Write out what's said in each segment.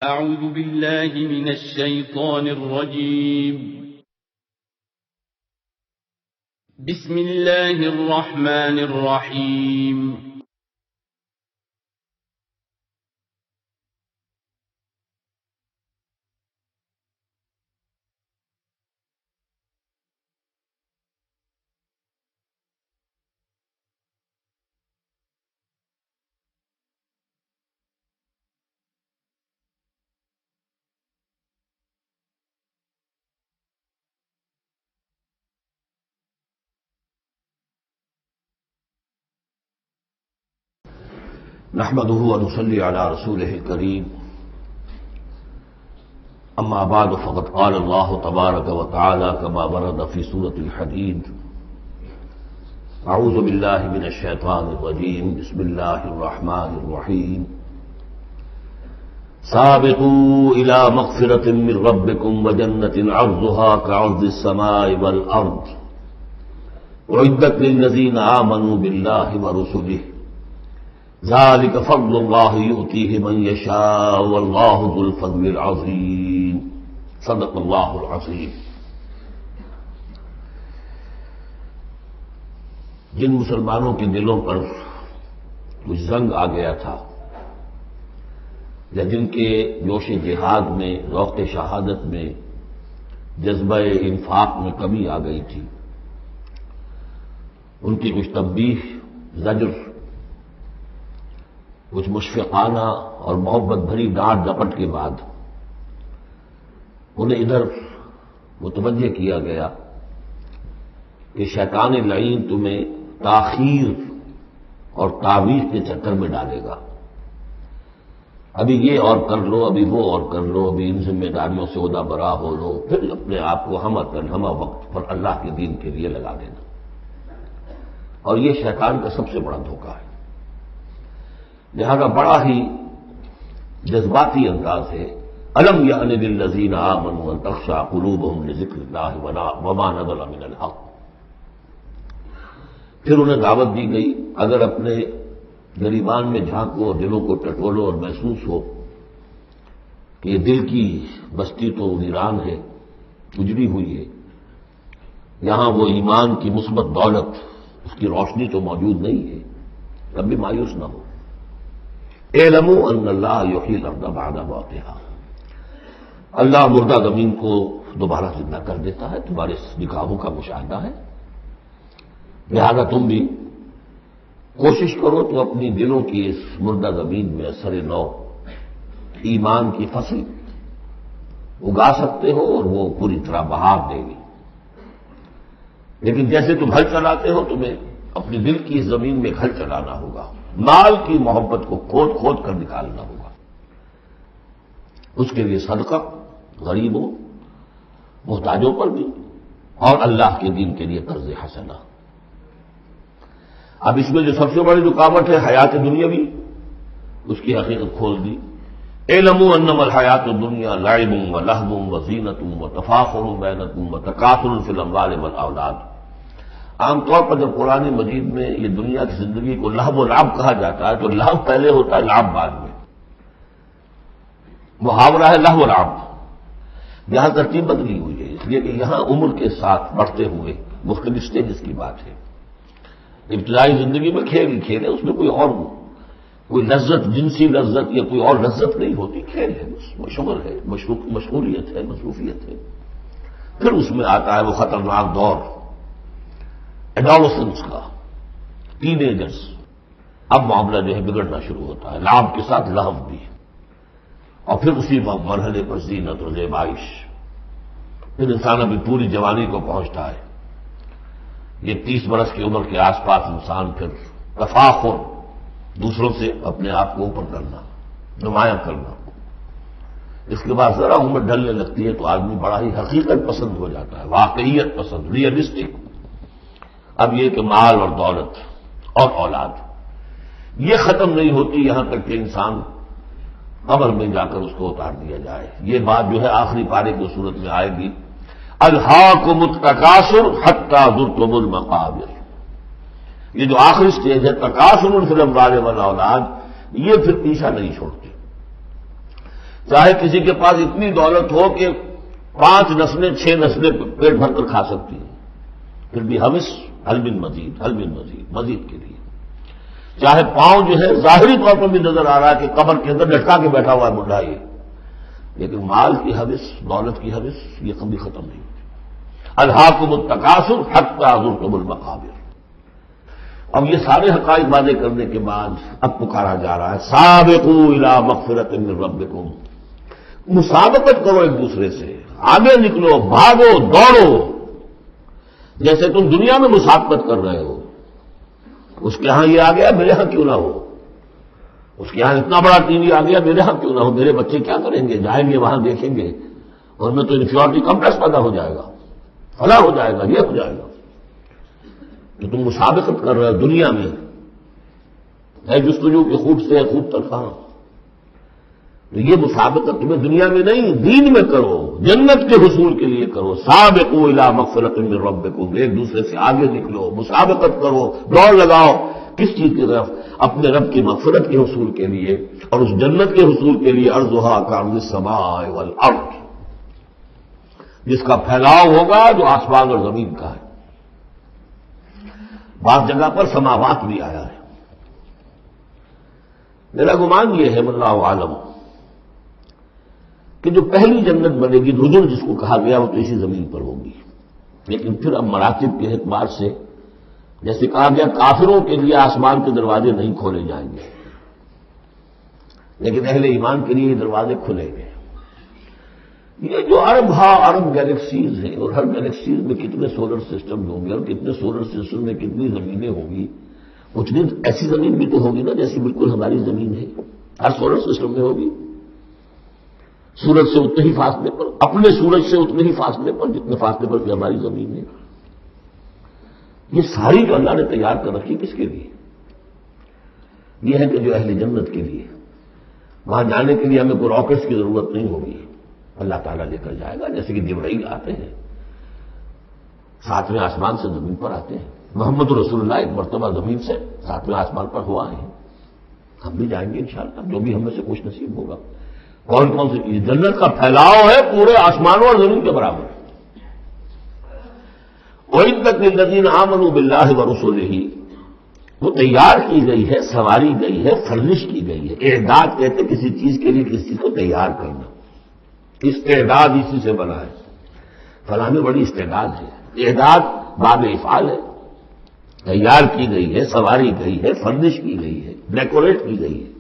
أعوذ بالله من الشيطان الرجيم. بسم الله الرحمن الرحيم. نحمده ونصلي على رسوله الكريم. اما بعد فقد قال الله تبارك وتعالى كما ورد في سورة الحديد: اعوذ بالله من الشيطان الرجيم. بسم الله الرحمن الرحيم. سابقوا الى مغفرة من ربكم وجنة عرضها كعرض السماء والارض اعدت للذين آمنوا بالله ورسله ذلك فضل الله يؤتيه من يشاء والله ذو الفضل العظيم. صدق اللہ العظیم. جن مسلمانوں کے دلوں پر کچھ زنگ آ گیا تھا یا جن کے جوش جہاد میں، ذوق شہادت میں، جذبہ انفاق میں کمی آ گئی تھی، ان کی کچھ تنبیہ، زجر، کچھ مشفقانہ اور محبت بھری ڈانٹ ڈپٹ کے بعد انہیں ادھر متوجہ کیا گیا کہ شیطان لعین تمہیں تاخیر اور تعویض کے چکر میں ڈالے گا. ابھی یہ اور کر لو، ابھی وہ اور کر لو، ابھی ان ذمہ داریوں سے عہدہ برا ہو لو، پھر اپنے آپ کو ہمہ وقت پر اللہ کے دین کے لیے لگا دینا. اور یہ شیطان کا سب سے بڑا دھوکہ ہے. لہذا بڑا ہی جذباتی انداز ہے: الم یعن للذین آمنوا ان تخشع قلوبهم لذکر اللہ وما نزل من الحق. پھر انہیں دعوت دی گئی، اگر اپنے گریبان میں جھانکو اور دلوں کو ٹٹولو اور محسوس ہو کہ یہ دل کی بستی تو ویران ہے، اجڑی ہوئی ہے، یہاں وہ ایمان کی مثبت دولت، اس کی روشنی تو موجود نہیں ہے، تب بھی مایوس نہ ہو. اعلموا ان اللہ یحیی الارض بعد موتها. اللہ مردہ زمین کو دوبارہ زندہ کر دیتا ہے، تمہارے نگاہوں کا مشاہدہ ہے. لہذا تم بھی کوشش کرو تو اپنی دلوں کی اس مردہ زمین میں اثر نو ایمان کی فصل اگا سکتے ہو اور وہ پوری طرح بہار دے گی. لیکن جیسے تم ہل چلاتے ہو، تمہیں اپنی دل کی اس زمین میں ہل چلانا ہوگا. مال کی محبت کو کھود کھود کر نکالنا ہوگا. اس کے لیے صدقہ غریبوں، محتاجوں پر بھی، اور اللہ کے دین کے لیے قرض حسنہ. اب اس میں جو سب سے بڑی رکاوٹ ہے حیات دنیاوی، اس کی حقیقت کھول دی. اعلموا انما الحیات الدنیا لعب ولہو وزینۃ وتفاخر بینکم وتکاثر فی الاموال والاولاد. عام طور پر جب قرآن مجید میں یہ دنیا کی زندگی کو لہو و لعب کہا جاتا ہے تو لہو پہلے ہوتا ہے، لعب بعد میں. محاورہ ہے لہو و لعب. یہاں ترتیب بدلی ہوئی ہے اس لیے کہ یہاں عمر کے ساتھ بڑھتے ہوئے مختلف سٹیجز کی بات ہے. ابتدائی زندگی میں کھیل ہی کھیل ہے، اس میں کوئی لذت، جنسی لذت یا کوئی اور لذت نہیں ہوتی. کھیل ہے، مشغول ہے، مشغولیت ہے، مصروفیت ہے. پھر اس میں آتا ہے وہ خطرناک دور ایڈولسنس کا، ٹین ایجرز. اب معاملہ جو ہے بگڑنا شروع ہوتا ہے، لعب کے ساتھ لہو بھی. اور پھر اسی مرحلے پر زینت اور زیبائش. پھر انسان ابھی پوری جوانی کو پہنچتا ہے. یہ 30 برس کی عمر کے آس پاس انسان پھر تفاخر، دوسروں سے اپنے آپ کو اوپر کرنا، نمایاں کرنا. اس کے بعد ذرا عمر ڈھلنے لگتی ہے تو آدمی بڑا ہی حقیقت پسند ہو جاتا ہے، واقعیت پسند، ریئلسٹک. اب یہ کہ مال اور دولت اور اولاد یہ ختم نہیں ہوتی یہاں تک کہ انسان قبر میں جا کر اس کو اتار دیا جائے. یہ بات جو ہے آخری پارے کی صورت میں آئے گی: الہاکم التکاثر حتی زرتم المقابر. یہ جو آخری سٹیج ہے تکاثر فی الاموال والاولاد، یہ پھر پیچھا نہیں چھوڑتی. چاہے کسی کے پاس اتنی دولت ہو کہ 5 نسلیں 6 نسلیں پیٹ بھر کر کھا سکتی ہیں، پھر بھی حوث حل من مزید، حل من مزید، مزید کے لیے. چاہے پاؤں جو ہے ظاہری طور پر بھی نظر آ رہا ہے کہ قبر کے اندر لٹکا کے بیٹھا ہوا ہے بڈھا یہ، لیکن مال کی حوث، دولت کی حوث یہ کبھی ختم نہیں ہوتی. الہاکم التکاثر حتی زرتم المقابر. اب یہ سارے حقائق واضح کرنے کے بعد اب پکارا جا رہا ہے سابقوا الی مغفرۃ من ربکم. مسابقت کرو ایک دوسرے سے، آگے نکلو، بھاگو، دوڑو. جیسے تم دنیا میں مسابقت کر رہے ہو، اس کے ہاں یہ آ گیا میرے ہاں کیوں نہ ہو، اس کے ہاں اتنا بڑا ٹی وی آ گیا میرے ہاں کیوں نہ ہو، میرے بچے کیا کریں گے، جائیں گے وہاں دیکھیں گے، اور میں تو انفیورٹی کمپلیکس پیدا ہو جائے گا، فلاں ہو جائے گا، یہ ہو جائے گا. کہ تم مسابقت کر رہے ہو دنیا میں، ہے جستجو کی خوب سے خوب تر کہاں. تو یہ مسابقت تمہیں دنیا میں نہیں دین میں کرو، جنت کے حصول کے لیے کرو. سابقوا الی مغفرۃ من ربکم. ایک دوسرے سے آگے نکلو، مسابقت کرو، دوڑ لگاؤ. کس چیز کی طرف؟ اپنے رب کی مغفرت کے حصول کے لیے اور اس جنت کے حصول کے لیے. ارضھا کعرض السماء والارض، جس کا پھیلاؤ ہوگا جو آسمان اور زمین کا ہے. بعض جگہ پر سماوات بھی آیا ہے. میرا گمان یہ ہے واللہ عالم کہ جو پہلی جنت بنے گی نزل جس کو کہا گیا وہ تو اسی زمین پر ہوگی. لیکن پھر اب مراتب کے اعتبار سے جیسے کہا گیا کافروں کے لیے آسمان کے دروازے نہیں کھولے جائیں گے، لیکن اہل ایمان کے لیے یہ دروازے کھلیں گے. یہ جو ارب گیلیکسیز ہیں اور ہر گیلیکسیز میں کتنے سولر سسٹم ہوں گے اور کتنے سولر سسٹم میں کتنی زمینیں ہوں گی، اتنی ایسی زمین بھی تو ہوگی نا جیسی بالکل ہماری زمین ہے، ہر سولر سسٹم میں ہوگی. سورج سے اتنے ہی فاصلے پر، اپنے سورج سے اتنے ہی فاصلے پر جتنے فاصلے پر کہ ہماری زمین ہے. یہ ساری جو اللہ نے تیار کر رکھی کس کے لیے؟ یہ ہے کہ جو اہل جنت کے لیے وہاں جانے کے لیے ہمیں کوئی راکٹس کی ضرورت نہیں ہوگی، اللہ تعالیٰ لے کر جائے گا. جیسے کہ جبرائیل آتے ہیں 7ویں آسمان سے زمین پر آتے ہیں. محمد رسول اللہ ایک مرتبہ زمین سے 7ویں آسمان پر ہوا ہے. ہم بھی جائیں گے انشاءاللہ، جو بھی ہم میں سے خوش نصیب ہوگا. کون کون سی جنت کا پھیلاؤ ہے پورے آسمانوں اور زمین کے برابر. وَعِدَّتْ لِلَّذِينَ آمَنُوا بِاللَّهِ وَرُسُلِهِ، وہ تیار کی گئی ہے، سواری گئی ہے، فرنش کی گئی ہے. اعداد کہتے کسی چیز کے لیے کسی چیز کو تیار کرنا. استعداد اسی سے بنا ہے. فلاں میں بڑی استعداد ہے. اعداد باب افعال ہے. تیار کی گئی ہے، سواری گئی ہے، فرنش کی گئی ہے، ڈیکوریٹ کی گئی ہے.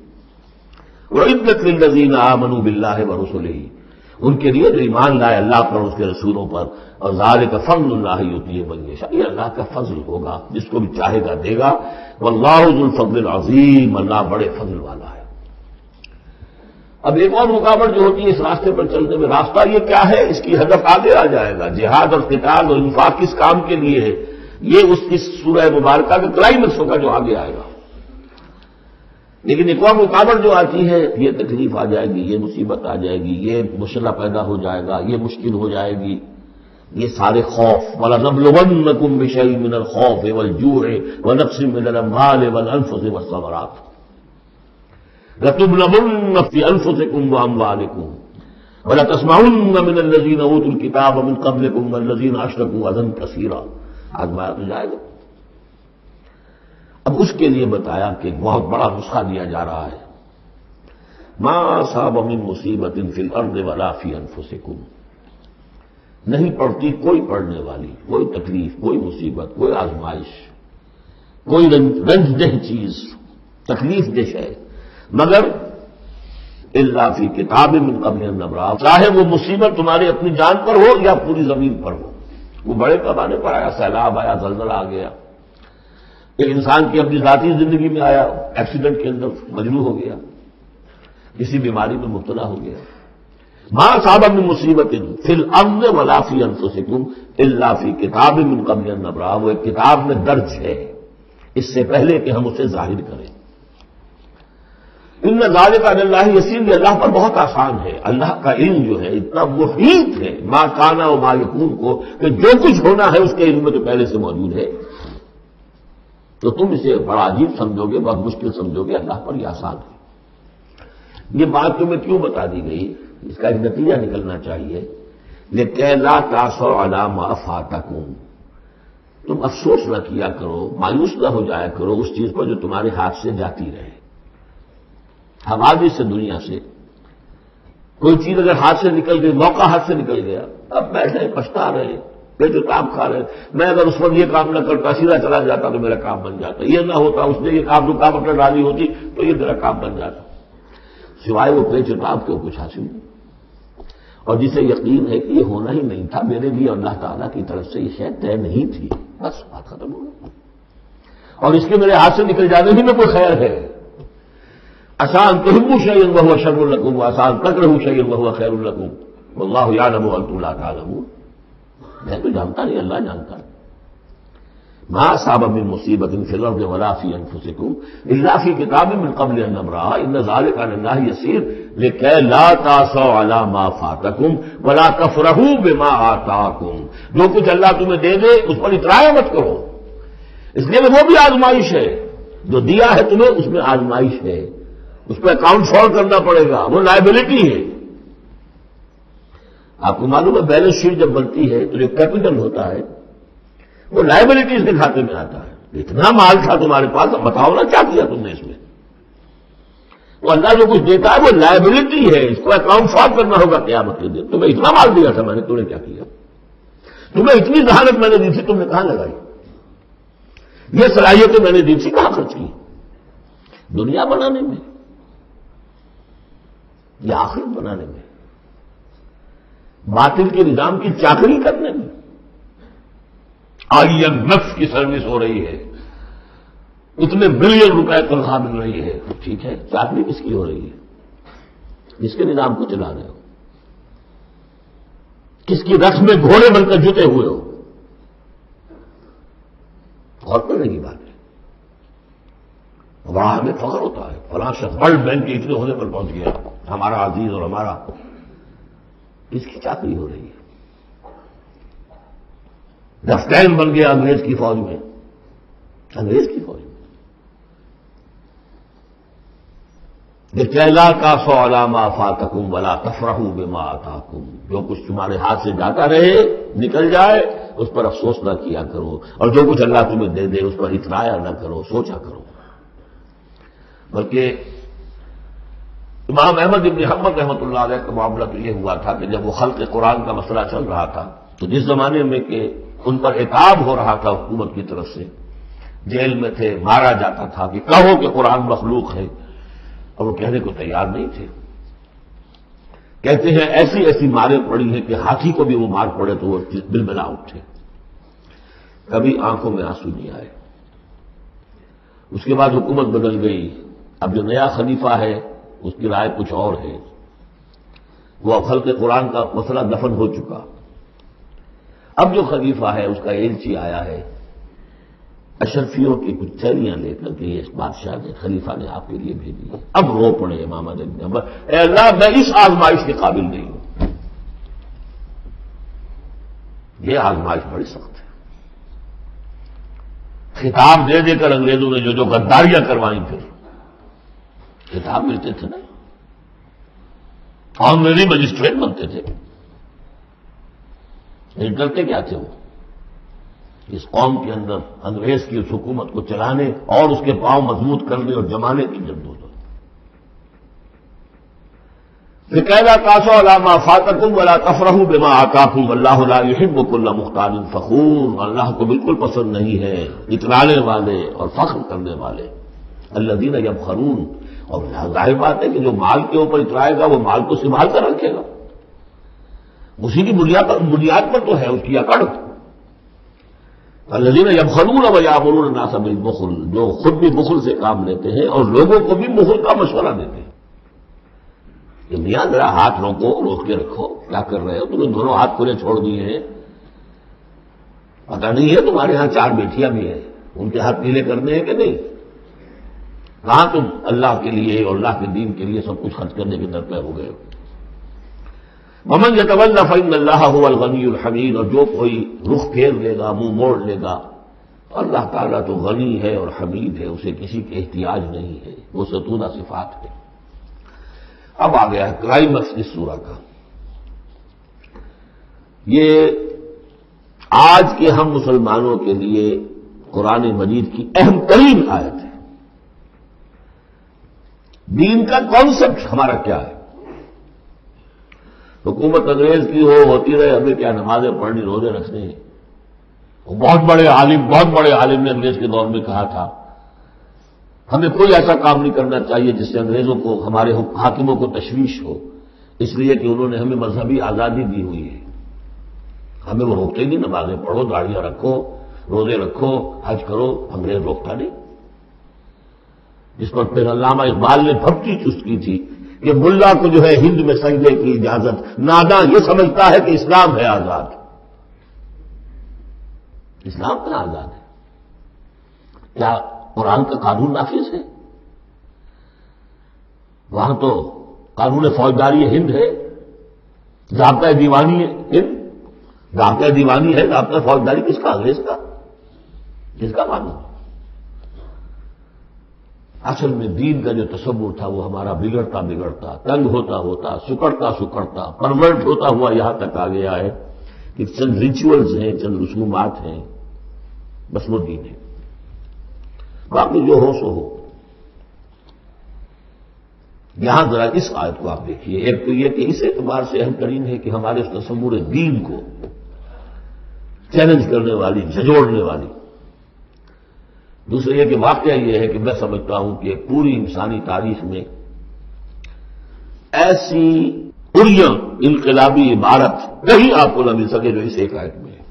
وَعِدَّتْ لِلَّذِينَ آمَنُوا بِاللَّهِ وَرُسُلِهِ، ان کے لیے جو ایمان لائے اللہ پر اور اس کے رسولوں پر. اور ذَلِكَ فَضْلُ اللَّهِ يُؤْتِيهِ مَن يَشَاءُ، یہ اللہ کا فضل ہوگا، جس کو بھی چاہے گا دے گا. وَاللَّهُ ذُو الْفَضْلِ الْعَظِيمِ، اللہ بڑے فضل والا ہے. اب ایک اور رکاوٹ جو ہوتی ہے اس راستے پر چلنے میں، راستہ یہ کیا ہے، اس کی ہدف آگے آ جائے گا. جہاد اور قتال اور انفاق کس کام کے لیے ہے، یہ اس سورہ مبارکہ کے کلائمیکس ہوگا جو آگے آئے گا. لیکن ایک اور رکاوٹ جو آتی ہے، یہ تکلیف آ جائے گی، یہ مصیبت آ جائے گی، یہ مسئلہ پیدا ہو جائے گا، یہ مشکل ہو جائے گی. یہ سارے خوف، وَلَنَبْلُوَنَّكُمْ بِشَيْءٍ مِّنَ الْخَوْفِ وَالْجُوعِ وَنَقْصٍ مِّنَ الْأَمْوَالِ وَالْأَنفُسِ وَالثَّمَرَاتِ لَتُبْلَوُنَّ فِي أَنفُسِكُمْ وَأَمْوَالِكُمْ وَلَتَسْمَعُنَّ مِنَ الَّذِينَ أُوتُوا الْكِتَابَ مِن قَبْلِكُمْ وَالَّذِينَ أَشْرَكُوا أَذًى كَثِيرًا. آزمایا تو جائے گا. اب اس کے لیے بتایا کہ بہت بڑا نسخہ دیا جا رہا ہے. ما أصاب من مصیبت فی الارض ولا فی انفسکم، نہیں پڑتی کوئی پڑنے والی، کوئی تکلیف، کوئی مصیبت، کوئی آزمائش، کوئی رنج دہ چیز، تکلیف دہ ہے، مگر الا فی کتاب من قبل ان نبرأہ، چاہے وہ مصیبت تمہاری اپنی جان پر ہو یا پوری زمین پر ہو. وہ بڑے پیمانے پر آیا، سیلاب آیا، زلزلہ آ گیا، ایک انسان کی اپنی ذاتی زندگی میں آیا، ایکسیڈنٹ کے اندر مجروح ہو گیا، کسی بیماری میں مبتلا ہو گیا. ما اصاب من مصیبت فی الارض ولا فی انفسکم الا فی کتاب من قبل ان نبرأہ، وہ ایک کتاب میں درج ہے اس سے پہلے کہ ہم اسے ظاہر کریں. ان ذالک علی اللہ یسیر، یہ اللہ پر بہت آسان ہے. اللہ کا علم جو ہے اتنا محیط ہے ما کان و ما یکون کو، کہ جو کچھ ہونا ہے اس کے علم میں تو پہلے سے موجود ہے. تو تم اسے بڑا عجیب سمجھو گے، بہت مشکل سمجھو گے، اللہ پر یہ آسان ہے. یہ بات تمہیں کیوں بتا دی گئی؟ اس کا ایک نتیجہ نکلنا چاہیے، لِكَيْ لَا تَأْسَوْا عَلَىٰ مَا فَاتَكُمْ، تم افسوس نہ کیا کرو، مایوس نہ ہو جایا کرو اس چیز پر جو تمہارے ہاتھ سے جاتی رہے۔ حوادث سے دنیا سے کوئی چیز اگر ہاتھ سے نکل گئی، موقع ہاتھ سے نکل گیا، اب بیٹھے پچھتا رہے، پیٹ کام کھا رہے، میں اگر اس پر یہ کام نہ کرتا، سیدھا چلا جاتا تو میرا کام بن جاتا، یہ نہ ہوتا، اس نے یہ کام رکاوٹ نہ ڈالی ہوتی تو یہ میرا کام بن جاتا، سوائے وہ پیچ ٹاپ کے کچھ حاصل نہیں۔ اور جسے یقین ہے کہ یہ ہونا ہی نہیں تھا میرے لیے، اللہ تعالیٰ کی طرف سے یہ شے طے نہیں تھی، بس بات ختم ہو گئی، اور اس کے میرے ہاتھ سے نکل جانے ہی میں کوئی خیر ہے۔ آسان تحبوا شیئا وہو شر لکم، آسان تکرہوا شیئا وہو خیر لکم، واللہ یعلم وانتم لا تعلمون، میں تو جانتا نہیں، اللہ جانتا ہے۔ ما اصاب من مصیبۃ فی الارض ولا فی انفسکم الا فی کتاب من قبل ان نبرأها ان ذلک علی اللہ یسیر لکی لا تأسوا علی ما فاتکم ولا تفرحوا بما آتاکم، جو کچھ اللہ تمہیں دے دے اس پر اترایا مت کرو، اس لیے وہ بھی آزمائش ہے، جو دیا ہے تمہیں اس میں آزمائش ہے، اس پہ اکاؤنٹ فال کرنا پڑے گا، وہ لائبلٹی ہے۔ آپ کو معلوم ہے بیلنس شیٹ جب بنتی ہے تو جو کیپٹل ہوتا ہے وہ لائبلٹیز کے کھاتے میں آتا ہے، اتنا مال تھا تمہارے پاس، اب بتاؤ نا کیا کیا تم نے اس میں۔ وہ اللہ جو کچھ دیتا ہے وہ لائبلٹی ہے، اس کو اکاؤنٹ فال کرنا ہوگا قیامت کے دن۔ تمہیں اتنا مال دیا تھا میں نے، تم نے کیا کیا؟ تمہیں اتنی ذہانت میں نے دی تھی، تم نے کہاں لگائی؟ یہ صلاحیتیں میں نے دی تھی، کہاں خرچ کی؟ دنیا بنانے میں یا آخرت بنانے میں؟ باطل کے نظام کی چاکری کرنے میں؟ آئی ایم ایف کی سروس ہو رہی ہے، اتنے بلین روپے تنخواہ مل رہی ہے، ٹھیک ہے، چاکری کس کی ہو رہی ہے؟ کس کے نظام کو چلا رہے ہو؟ کس کی رقص میں گھوڑے بن کر جتے ہوئے ہو؟ غور کرنے کی بات ہے۔ وہاں ہمیں فخر ہوتا ہے، فلاں شخص ورلڈ بینک کے اتنے ہونے پر پہنچ گیا، ہمارا عزیز اور ہمارا، کس کی چاکری ہو رہی ہے؟ لیفٹیننٹ بن گیا انگریز کی فوج میں، انگریز کی فوج میں۔ لِكَيْ لَا تَأْسَوْا عَلَىٰ مَا فَاتَكُمْ وَلَا تَفْرَحُوا بِمَا آتَاكُمْ، جو کچھ تمہارے ہاتھ سے جاتا رہے، نکل جائے، اس پر افسوس نہ کیا کرو، اور جو کچھ اللہ تمہیں دے دے اس پر اترایا نہ کرو، سوچا کرو۔ بلکہ امام احمد بن حنبل رحمۃ اللہ علیہ کا معاملہ تو یہ ہوا تھا کہ جب وہ خلق قرآن کا مسئلہ چل رہا تھا تو جس زمانے میں کہ ان پر عتاب ہو رہا تھا حکومت کی طرف سے، جیل میں تھے، مارا جاتا تھا کہ کہو کہ قرآن مخلوق ہے، اور وہ کہنے کو تیار نہیں تھے۔ کہتے ہیں ایسی ایسی ماریں پڑی ہیں کہ ہاتھی کو بھی وہ مار پڑے تو وہ بلبلا اٹھے، کبھی آنکھوں میں آنسو نہیں آئے۔ اس کے بعد حکومت بدل گئی، اب جو نیا خلیفہ ہے اس کی رائے کچھ اور ہے، وہ خلق قرآن کا مسئلہ دفن ہو چکا۔ اب جو خلیفہ ہے اس کا ایلچی آیا ہے اشرفیوں کی کچھ تھیلیاں لے کر کے، اس بادشاہ نے، خلیفہ نے آپ کے لیے بھیجی ہے۔ اب رو پڑے امام احمد بن حنبل، اے اللہ میں اس آزمائش کے قابل نہیں ہوں۔ یہ آزمائش بڑی سخت ہے۔ خطاب دے دے کر انگریزوں نے جو غداریاں کروائیں، پھر خطاب ملتے تھے نا، آنریری مجسٹریٹ بنتے تھے، نہیں کرتے کیا تھے وہ؟ اس قوم کے اندر انگریز کی اس حکومت کو چلانے اور اس کے پاؤں مضبوط کرنے اور جمانے کی جدوجہد۔ لِكَيْ لَا تَأْسَوْا عَلَىٰ مَا فَاتَكُمْ وَلَا تَفْرَحُوا بِمَا آتَاكُمْ وَاللَّهُ لَا يُحِبُّ كُلَّ مُخْتَالٍ فَخُورٍ، اللہ کو بالکل پسند نہیں ہے اترانے والے اور فخر کرنے والے۔ الَّذِينَ يَبْخَلُونَ، اور ظاہر بات ہے کہ جو مال کے اوپر اترائے گا وہ مال کو سنبھال کر رکھے گا، اسی کی بنیاد پر تو ہے اس کی اکڑ۔ الذین یبخلون ویامرون الناس بالبخل، جو خود بھی بخل سے کام لیتے ہیں اور لوگوں کو بھی بخل کا مشورہ دیتے ہیں کہ میاں ذرا ہاتھ روک کے رکھو، کیا کر رہے ہو؟ تمہیں دونوں ہاتھ کھلے چھوڑ دیے ہیں، پتہ نہیں ہے تمہارے ہاں 4 بیٹیاں بھی ہیں، ان کے ہاتھ نیلے کرنے ہیں کہ نہیں؟ کہاں تم اللہ کے لیے اور اللہ کے دین کے لیے سب کچھ خرچ کرنے کے در پہ ہو گئے ہو؟ ومن یتولی فإن اللہ هو الغنی الحمید، اور جو کوئی رخ پھیر لے گا، منہ موڑ لے گا، اللہ تعالیٰ تو غنی ہے اور حمید ہے، اسے کسی کے احتیاج نہیں ہے، وہ ستونہ صفات ہے۔ اب آ گیا ہے کلائمیکس اس سورہ کا. یہ آج کے ہم مسلمانوں کے لیے قرآن مجید کی اہم ترین آیت ہے. دین کا کانسیپٹ ہمارا کیا ہے؟ حکومت انگریز کی ہوتی رہے، ہمیں کیا نمازیں پڑھنی، روزے رکھنے ہیں. وہ بہت بڑے عالم نے انگریز کے دور میں کہا تھا ہمیں کوئی ایسا کام نہیں کرنا چاہیے جس سے انگریزوں کو، ہمارے حاکموں کو تشویش ہو، اس لیے کہ انہوں نے ہمیں مذہبی آزادی دی ہوئی ہے. ہمیں وہ روکتے نہیں، نمازیں پڑھو، داڑیاں رکھو، روزے رکھو، حج کرو، انگریز روکتا نہیں. جس پر پھر علامہ اقبال نے بھپٹی چست کی تھی کہ ملا کو جو ہے ہند میں سجدے کی اجازت، ناداں یہ سمجھتا ہے کہ اسلام ہے آزاد. اسلام کہاں آزاد ہے؟ کیا قرآن کا قانون نافذ ہے؟ وہاں تو قانون فوجداری ہند ہے، ضابطہ دیوانی ہے ہند، ضابطہ دیوانی ہے، ضابطہ فوجداری کس کا؟ انگریز کا. کس کا قانون؟ اصل میں دین کا جو تصور تھا وہ ہمارا بگڑتا تنگ ہوتا سکڑتا پرورٹ ہوتا ہوا یہاں تک آ گیا ہے کہ چند ریچولز ہیں، چند رسومات ہیں، بس وہ دین ہے. باقی جو ہو سو ہو. یہاں ذرا اس آیت کو آپ دیکھیے. ایک تو یہ کہ اس اعتبار سے اہم ترین ہے کہ ہمارے اس تصور دین کو چیلنج کرنے والی، جھنجھوڑنے والی. دوسرے یہ کہ واقعہ یہ ہے کہ میں سمجھتا ہوں کہ پوری انسانی تاریخ میں ایسی پوریاں انقلابی عبارت کہیں آپ کو نہ مل سکے جو اس ایک آیت میں ہے.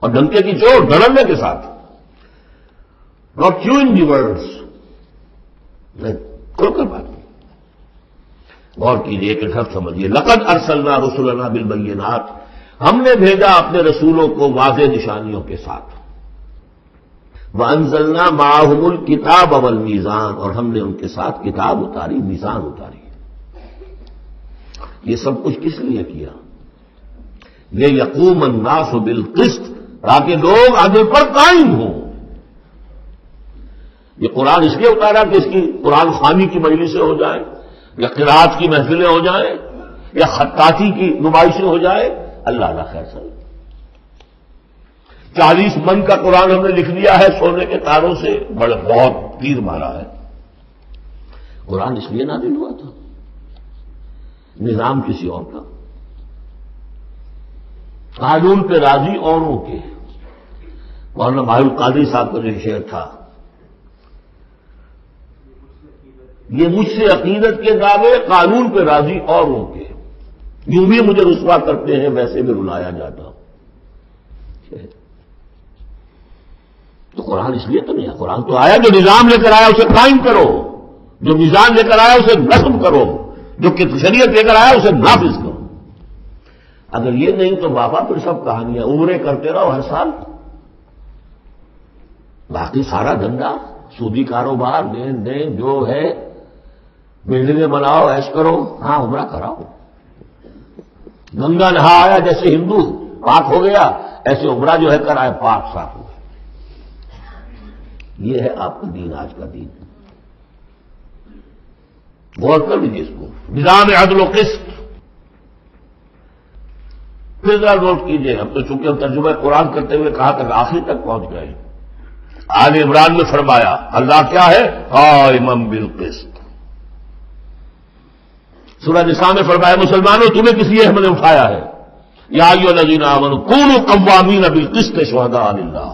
اور ڈنکے کی چوٹ دھڑلنے کے ساتھ، ناٹ چوئنگ دی ورڈز. میں کھل کر بات کی، غور کیجیے کہ سب سمجھیے. لقد ارسلنا رسلنا بالبینات، ہم نے بھیجا اپنے رسولوں کو واضح نشانیوں کے ساتھ. وَأَنزَلْنَا مَعَهُمُ الْكِتَابَ وَالْمِيزَانَ، اور ہم نے ان کے ساتھ کتاب اتاری، میزان اتاری. یہ سب کچھ کس لیے کیا؟ لِيَقُومَ النَّاسُ بِالْقِسْطِ، تاکہ لوگ عدل پر قائم ہوں. یہ قرآن اس لیے اتارا کہ اس کی قرآن خوانی کی مجلسیں ہو جائیں، یا قرات کی محفلیں ہو جائیں، یا خطاطی کی نمائشیں ہو جائیں. اللہ نہ خیر سر. 40 من کا قرآن ہم نے لکھ لیا ہے سونے کے تاروں سے، بہت تیر مارا ہے. قرآن اس لیے نازل ہوا تھا، نظام کسی اور کا، قانون پہ راضی اوروں کے. مولانا ماہر القادری صاحب کا جو شعر تھا، یہ مجھ سے عقیدت کے دعوے، قانون پہ راضی اوروں کے، یوں بھی مجھے رسوا کرتے ہیں ویسے بھی رلایا جاتا ہوں. تو قرآن اس لیے تو نہیں ہے. قرآن تو آیا جو نظام لے کر آیا اسے قائم کرو، جو نظام لے کر آیا اسے نصب کرو، جو شریعت لے کر آیا اسے نافذ کرو. اگر یہ نہیں تو بابا پھر سب کہانیاں عمریں کرتے رہو ہر سال. باقی سارا دھندا، سودی کاروبار، لین دین جو ہے، بلڈنگیں بناؤ، ایش کرو، ہاں عمرہ کراؤ. گنگا نہا آیا جیسے ہندو پاک ہو گیا، ایسے عمرہ جو ہے کرائے پاک صاف ہو گیا. یہ ہے آپ کا دین، آج کا دین. غور کر لیجیے اس کو. نظام عدل و قسط. پھر ذرا نوٹ کیجیے، اب تو چونکہ ہم ترجمہ قرآن کرتے ہوئے کہاں تک آخری تک پہنچ گئے. آل عمران میں فرمایا اللہ کیا ہے؟ قائما بالقسط. سورہ نساء میں فرمایا مسلمانوں تمہیں کس لیے ہم نے اٹھایا ہے؟ یا ایھا الذین آمنوا کونوا قوامین بالقسط شہداء للہ.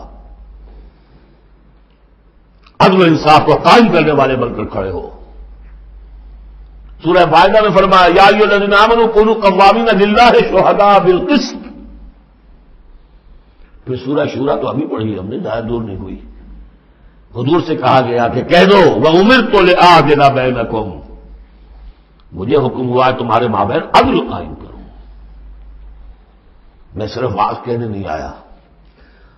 عدل و انصاف کو قائم کرنے والے بن کر کھڑے ہو. سورہ مائدہ میں فرمایا یا ایھا الذین آمنوا کونوا قوامین للہ شہداء بالقسط. پھر سورہ شورا تو ابھی پڑھی ہم نے، زیادہ دور نہیں ہوئی. حضور سے کہا گیا کہ کہہ دو وَأُمِرْتُ لِأَعْدِلَ بَيْنَكُمْ، مجھے حکم ہوا ہے تمہارے مابین عدل قائم کروں. میں صرف واضح کہنے نہیں آیا.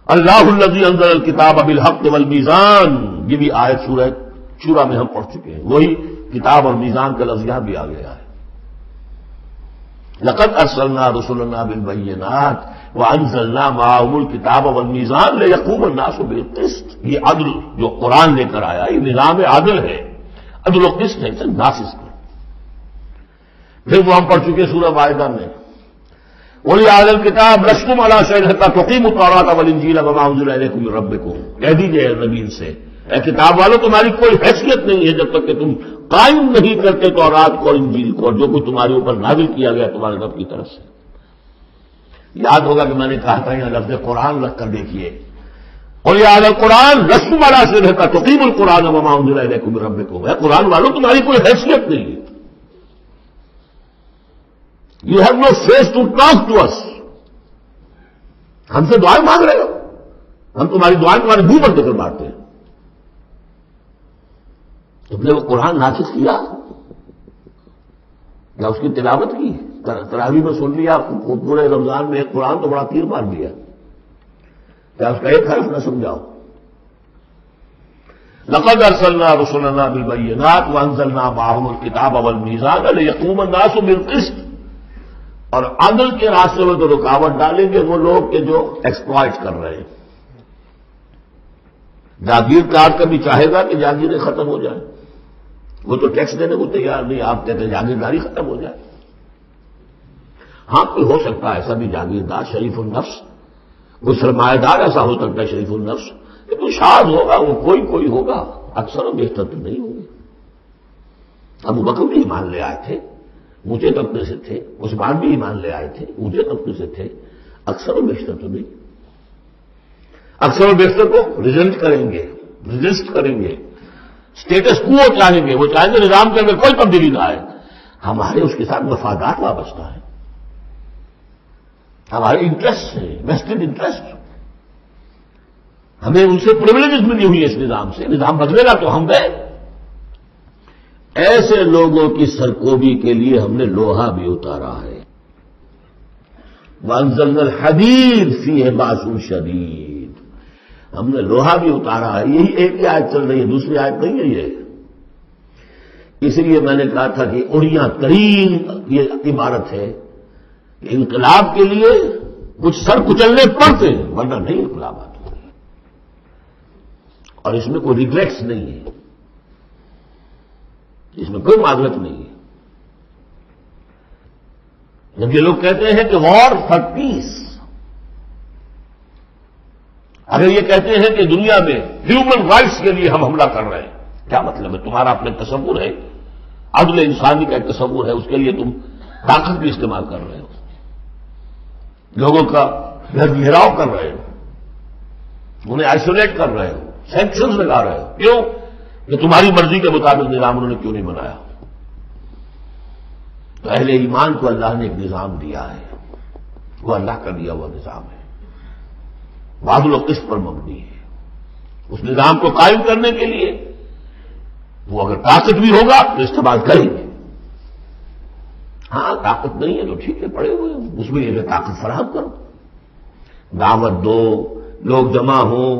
اللہ الذی انزل الکتاب بالحق والمیزان، یہ بھی آیت سورہ شورا میں ہم پڑھ چکے ہیں. وہی کتاب اور میزان کا لفظ یہاں بھی آ گیا ہے. لقد ارسلنا رسلنا بالبینات وانزلنا معهم الکتاب والمیزان لیقوم الناس بالقسط. یہ عدل جو قرآن لے کر آیا یہ نظام عدل ہے، عدل و قسط ہے، اسے نافذ کرو. پھر وہ ہم پڑھ چکے سورہ مائدہ میں، وَلِي أَهْلِ الْكِتَابِ لَسْتُمْ عَلَىٰ شَيْءٍ حَتَّىٰ تُقِيمُوا التَّوْرَاةَ وَالْإِنجِيلَ وَمَا أُنزِلَ إِلَيْكُم مِّن رَّبِّكُمْ، کہہ دیجئے نبی سے، اے کتاب والوں تمہاری کوئی حیثیت نہیں ہے جب تک کہ تم قائم نہیں کرتے تورات کو اور انجیل کو، اور جو کچھ تمہارے اوپر نازل کیا گیا تمہارے رب کی طرف سے۔ یاد ہوگا کہ میں نے کہا تھا یہاں لفظ قرآن رکھ کر دیکھیے، وَلِي أَهْلِ الْقُرْآنِ لَسْتُمْ عَلَىٰ شَيْءٍ حَتَّىٰ تُقِيمُوا الْقُرْآنَ وَمَا أُنزِلَ إِلَيْكُم مِّن رَّبِّكُمْ، اے قرآن والوں تمہاری کوئی حیثیت نہیں ہے، You have no face to talk to us، ہم سے دعائیں مانگ رہے ہو، ہم تمہاری دعائیں تمہارے منہ پر دے کر مارتے ہیں۔ تم نے وہ قرآن نافذ کیا یا اس کی تلاوت کی؟ تراویح میں سن لیا پورے رمضان میں ایک قرآن تو بڑا تیر مار دیا، کیا اس کا ایک حرف نہ سمجھاؤ؟ لقد ارسلنا رسلنا بالبينات وانزلنا معهم الكتاب والميزان ليقوم الناس بالقسط، اور عدل کے راستے میں تو رکاوٹ ڈالیں گے وہ لوگ کہ جو ایکسپلائٹ کر رہے ہیں۔ جاگیردار کا بھی چاہے گا کہ جاگیریں ختم ہو جائیں، وہ تو ٹیکس دینے کو تیار نہیں، آپ کہتے ہیں جاگیرداری ختم ہو جائے۔ ہاں کوئی ہو سکتا ہے ایسا بھی جاگیردار شریف النفس، کوئی سرمایہ دار ایسا ہو سکتا ہے شریف النفس، لیکن شاذ ہوگا، وہ کوئی ہوگا، اکثر و بیشتر تو نہیں ہوگی۔ ابو بکر بھی ایمان لے آئے تھے، اونچے طبقے سے تھے، عثمان بھی ایمان لے آئے تھے، اونچے طبقے سے تھے، اکثر و بیشتر تو نہیں۔ اکثر و بیشتر کو رجسٹ کریں گے، اسٹیٹس کو چاہیں گے، وہ چاہیں گے نظام کے اندر کوئی تبدیلی نہ آئے، ہمارے اس کے ساتھ مفادات وابستہ ہیں، ہمارے انٹرسٹ ہیں، ویسٹڈ انٹرسٹ، ہمیں ان سے پرویلیجز ملی ہوئی ہے اس نظام سے، نظام بدلے گا تو ہم گئے۔ ایسے لوگوں کی سرکوبی کے لیے ہم نے لوہا بھی اتارا ہے۔ وَأَنزَلْنَا الْحَدِيدَ فِيهِ بَأْسٌ شَدِيدٌ، ہم نے لوہا بھی اتارا ہے۔ یہی ایک ہی آیت چل رہی ہے، دوسری آیت نہیں ہے یہ۔ اس لیے میں نے کہا تھا کہ اڑیاں ترین یہ عبارت ہے کہ انقلاب کے لیے کچھ سر کچلنے پڑتے ہیں، ورنہ نہیں انقلابات ہوتے، اور اس میں کوئی ریگریٹس نہیں ہے، اس میں کوئی معذرت نہیں ہے۔ جب یہ لوگ کہتے ہیں کہ وار فار پیس، اگر یہ کہتے ہیں کہ دنیا میں ہیومن رائٹس کے لیے ہم حملہ کر رہے ہیں، کیا مطلب ہے؟ تمہارا اپنا تصور ہے، عدل انسانی کا ایک تصور ہے، اس کے لیے تم طاقت بھی استعمال کر رہے ہو، لوگوں کا گھیراؤ کر رہے ہو، انہیں آئسولیٹ کر رہے ہو، سینکشنز لگا رہے ہو، کیوں؟ کہ تمہاری مرضی کے مطابق نظام انہوں نے کیوں نہیں بنایا؟ تو اہل ایمان کو اللہ نے ایک نظام دیا ہے، وہ اللہ کا دیا ہوا نظام ہے، عدل و قسط پر مبنی ہے۔ اس نظام کو قائم کرنے کے لیے وہ اگر طاقت بھی ہوگا تو استعمال کریں گے۔ ہاں طاقت نہیں ہے تو ٹھیک ہے، پڑے ہوئے اس میں یہ طاقت فراہم کرو، دعوت دو، لوگ جمع ہوں،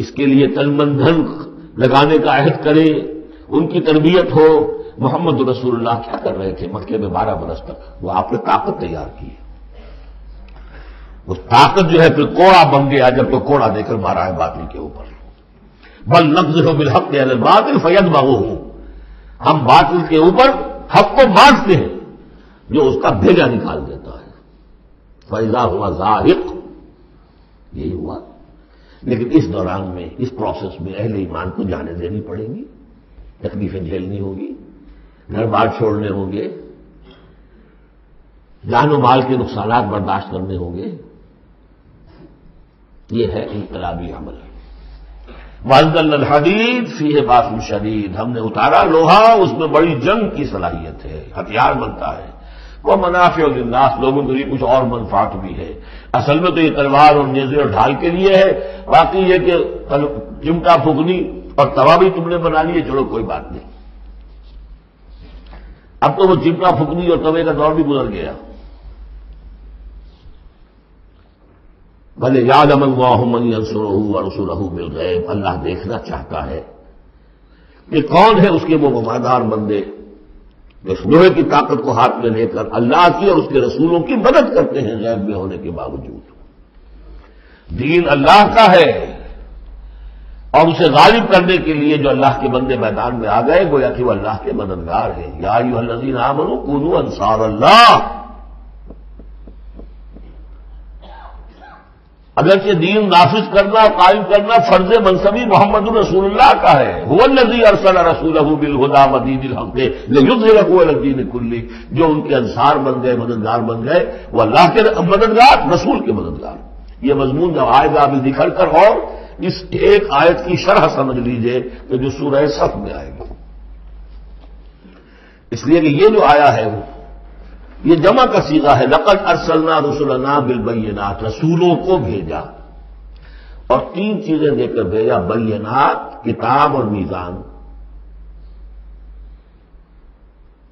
اس کے لیے تن من دھن لگانے کا عہد کرے، ان کی تربیت ہو۔ محمد رسول اللہ کیا کر رہے تھے مکے میں 12 برس تک؟ وہ آپ نے طاقت تیار کی ہے، اس طاقت جو ہے پھر کوڑا بن گیا جب تو کوڑا دے کر مارا ہے باطل کے اوپر۔ بل نقذف بالحق علی الباطل فیدمغہ، ہم باطل کے اوپر حق کو مارتے ہیں جو اس کا بھیجا نکال دیتا ہے۔ فاذا هو زاهق، یہی ہوا۔ لیکن اس دوران میں، اس پروسیس میں اہل ایمان کو جانیں دینی پڑیں گی، تکلیفیں جھیلنی ہوگی، گھر بار چھوڑنے ہوں گے، جان و مال کے نقصانات برداشت کرنے ہوں گے۔ یہ ہے انقلابی عمل۔ وَأَنزَلْنَا الْحَدِيدَ فِيهِ بَأْسٌ شَدِيدٌ، ہم نے اتارا لوہا، اس میں بڑی جنگ کی صلاحیت ہے، ہتھیار بنتا ہے۔ وَمَنَافِعُ لِلنَّاسِ، لوگوں کے لیے کچھ اور منفعت بھی ہے۔ اصل میں تو یہ تلوار اور نیزے اور ڈھال کے لیے ہے، باقی یہ کہ چمٹا پھونکنی اور توا بھی تم نے بنا لیے، چلو کوئی بات نہیں۔ اب تو وہ چمٹا پھونکنی اور توے کا دور بھی گزر گیا۔ بھلے یعلم اللہ من ینصرہ ورسلہ بالغیب، اللہ دیکھنا چاہتا ہے کہ کون ہے اس کے وہ وفادار بندے جو اس لوہے کی طاقت کو ہاتھ میں لے کر اللہ کی اور اس کے رسولوں کی مدد کرتے ہیں غیب میں ہونے کے باوجود۔ دین اللہ کا ہے، اور اسے غالب کرنے کے لیے جو اللہ کے بندے میدان میں آ گئے گویا کہ وہ اللہ کے مددگار ہیں. یا ایھا الذین آمنوا کونوا انصار اللہ. اگرچہ دین نافذ کرنا قائم کرنا فرض منصبی محمد رسول اللہ کا ہے. هو الذی ارسل رسولہ بالہدی ودین الحق لیظہرہ علی الدین کلہ. جو ان کے انصار بن گئے، مددگار بن گئے، وہ اللہ کے مددگار، رسول کے مددگار. یہ مضمون جب آئے گا ابھی نکھر کر، اور اس ایک آیت کی شرح سمجھ لیجئے کہ جو سورہ صف میں آئے گی. اس لیے کہ یہ جو آیا ہے یہ جمع کا صیغہ ہے. لقد ارسلنا رسلنا بالبینات، رسولوں کو بھیجا، اور تین چیزیں دے کر بھیجا: بینات، کتاب اور میزان.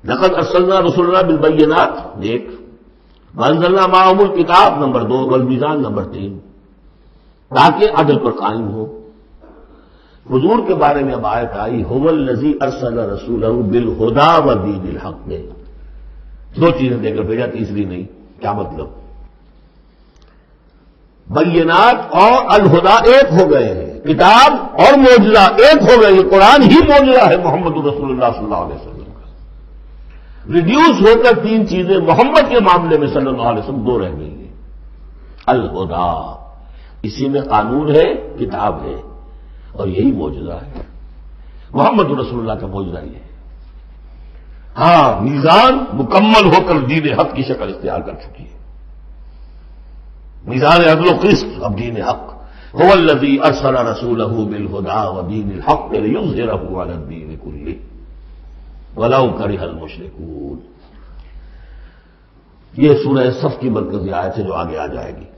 لقد ارسلنا رسلنا بالبینات ایک، وانزلنا معهم الکتاب نمبر 2، والمیزان نمبر 3، تاکہ عدل پر قائم ہو. حضور کے بارے میں اب آیت آئی هو الذی ارسل رسولہ بالہدی ودین الحق. میں دو چیزیں دے کر بھیجا، تیسری نہیں. کیا مطلب؟ بینات اور الہدی ایک ہو گئے ہیں، کتاب اور معجزہ ایک ہو گئے. یہ قرآن ہی معجزہ ہے محمد رسول اللہ صلی اللہ علیہ وسلم کا. ریڈیوس ہو کر تین چیزیں محمد کے معاملے میں صلی اللہ علیہ وسلم دو رہ گئی ہیں. الہدی، اسی میں قانون ہے، کتاب ہے، اور یہی معجزہ ہے. محمد رسول اللہ کا معجزہ یہ ہے. ہاں، میزان مکمل ہو کر دین حق کی شکل اختیار کر چکی ہے. میزان عدل و قسط اب دین حق. هو الذی ارسل رسولہ بالہدی ودین الحق لیظہرہ علی الدین کلہ ولو کرہ المشرکون. یہ سورہ صف کی مرکزی آیت ہے جو آگے آ جائے گی.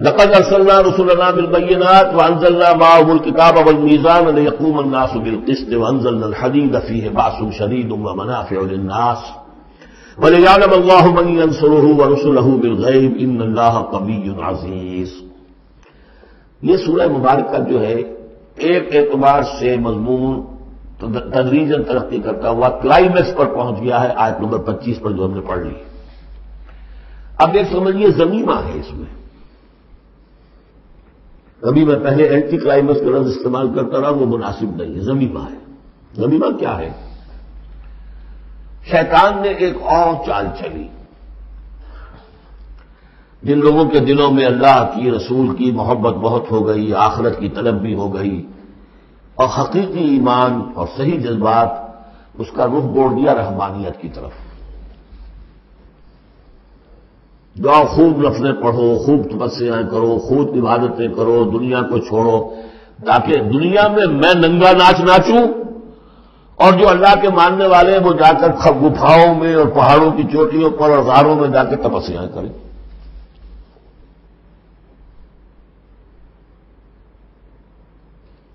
لقد ارسلنا رسلنا بالبینات وانزلنا معهم الکتاب والمیزان لیقوم الناس بالقسط وانزلنا الحدید فیہ بأس شدید ومنافع للناس ولیعلم اللہ من ینصرہ ورسلہ بالغیب ان اللہ قوی عزیز. یہ سورہ مبارکہ جو ہے ایک اعتبار سے مضمون تدریجاً ترقی کرتا ہوا کلائمیکس پر پہنچ گیا ہے آیت نمبر 25 پر جو ہم نے پڑھ لی. اب ایک سمجھیے ضمیمہ ہے اس میں. ابھی میں پہلے اینٹی کلائمیکس کا لفظ استعمال کرتا رہا، وہ مناسب نہیں ہے. ضمیمہ ہے. ضمیمہ کیا ہے؟ شیطان نے ایک اور چال چلی. جن لوگوں کے دلوں میں اللہ کی، رسول کی محبت بہت ہو گئی، آخرت کی طلب بھی ہو گئی، اور حقیقی ایمان اور صحیح جذبات، اس کا رخ موڑ دیا رحمانیت کی طرف. جاؤ خوب نفلیں پڑھو، خوب تپسیاں کرو، خوب عبادتیں کرو، دنیا کو چھوڑو، تاکہ دنیا میں ننگا ناچ ناچوں، اور جو اللہ کے ماننے والے ہیں وہ جا کر گپھاؤں میں اور پہاڑوں کی چوٹیوں پر اور غاروں میں جا کے تپسیاں کریں.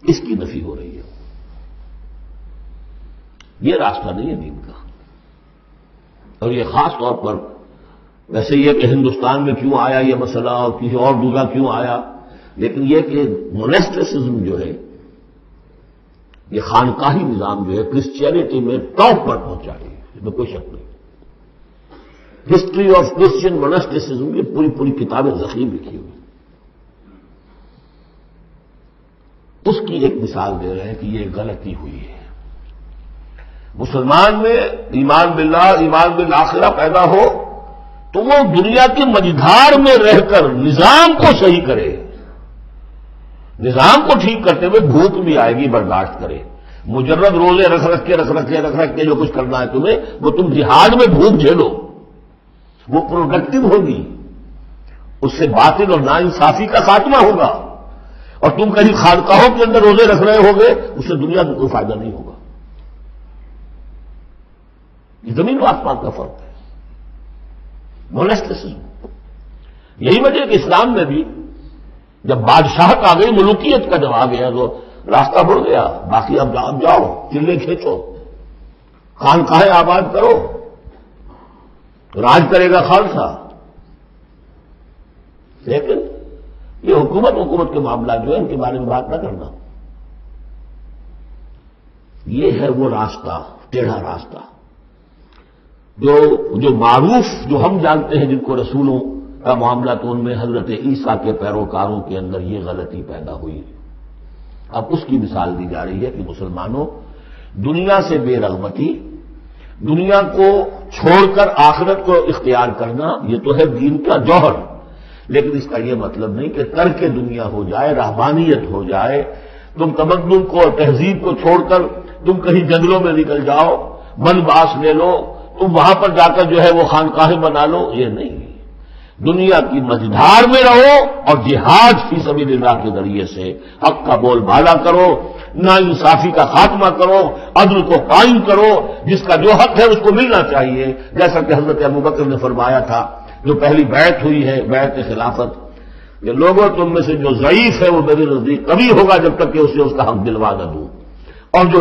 اس کی نفی ہو رہی ہے. یہ راستہ نہیں ہے دین کا. اور یہ خاص طور پر ویسے یہ کہ ہندوستان میں کیوں آیا یہ مسئلہ اور کسی اور جگہ کیوں آیا، لیکن یہ کہ مونسٹسزم جو ہے، یہ خانقاہی نظام جو ہے کرسچینٹی میں ٹاپ پر پہنچا رہی ہے، اس میں کوئی شک نہیں. ہسٹری آف کرسچین مونسٹسزم کی پوری پوری کتابیں ذخیر لکھی ہوئی. اس کی ایک مثال دے رہے ہیں کہ یہ غلطی ہوئی ہے. مسلمان میں ایمان باللہ، ایمان بالآخرہ پیدا ہو تو وہ دنیا کی مجدھار میں رہ کر نظام کو صحیح کرے. نظام کو ٹھیک کرتے ہوئے بھوک بھی آئے گی، برداشت کرے. مجرد روزے رکھ رکھ کے جو کچھ کرنا ہے تمہیں، وہ تم جہاد میں بھوک جھیلو، وہ پروڈکٹیو ہوگی. اس سے باطل اور ناانصافی کا خاتمہ ہوگا. اور تم کہیں خانقاہوں کے اندر روزے رکھ رہے ہوگے، اس سے دنیا کو کوئی فائدہ نہیں ہوگا. یہ زمین و آسمان کا فرق ہے. مونسٹسزم. یہی وجہ کہ اسلام میں بھی جب بادشاہت آ گئی، ملوکیت کا جب آ گیا تو راستہ بڑھ گیا. باقی اب جاؤ، چلے کھینچو، خانقاہیں آباد کرو، راج کرے گا خالصہ. لیکن یہ حکومت کے معاملات جو ہے ان کے بارے میں بات نہ کرنا. یہ ہے وہ راستہ، ٹیڑھا راستہ جو معروف، جو ہم جانتے ہیں، جن کو رسولوں کا معاملہ تو ان میں حضرت عیسیٰ کے پیروکاروں کے اندر یہ غلطی پیدا ہوئی. اب اس کی مثال دی جا رہی ہے کہ مسلمانوں دنیا سے بے رغبتی، دنیا کو چھوڑ کر آخرت کو اختیار کرنا یہ تو ہے دین کا جوہر، لیکن اس کا یہ مطلب نہیں کہ ترک دنیا ہو جائے، رہبانیت ہو جائے، تم تمدن کو اور تہذیب کو چھوڑ کر تم کہیں جنگلوں میں نکل جاؤ، من باس لے لو، تم وہاں پر جا کر جو ہے وہ خانقاہیں بنا لو. یہ نہیں، دنیا کی مجدھار میں رہو اور جہاد فی سبیل اللہ کے ذریعے سے حق کا بول بالا کرو، ناانصافی کا خاتمہ کرو، عدل کو قائم کرو، جس کا جو حق ہے اس کو ملنا چاہیے. جیسا کہ حضرت ابوبکر نے فرمایا تھا جو پہلی بیعت ہوئی ہے، بیعت خلافت، کہ لوگوں تم میں سے جو ضعیف ہے وہ میرے نزدیک کبھی ہوگا جب تک کہ اسے اس کا حق دلوا نہ دوں، اور جو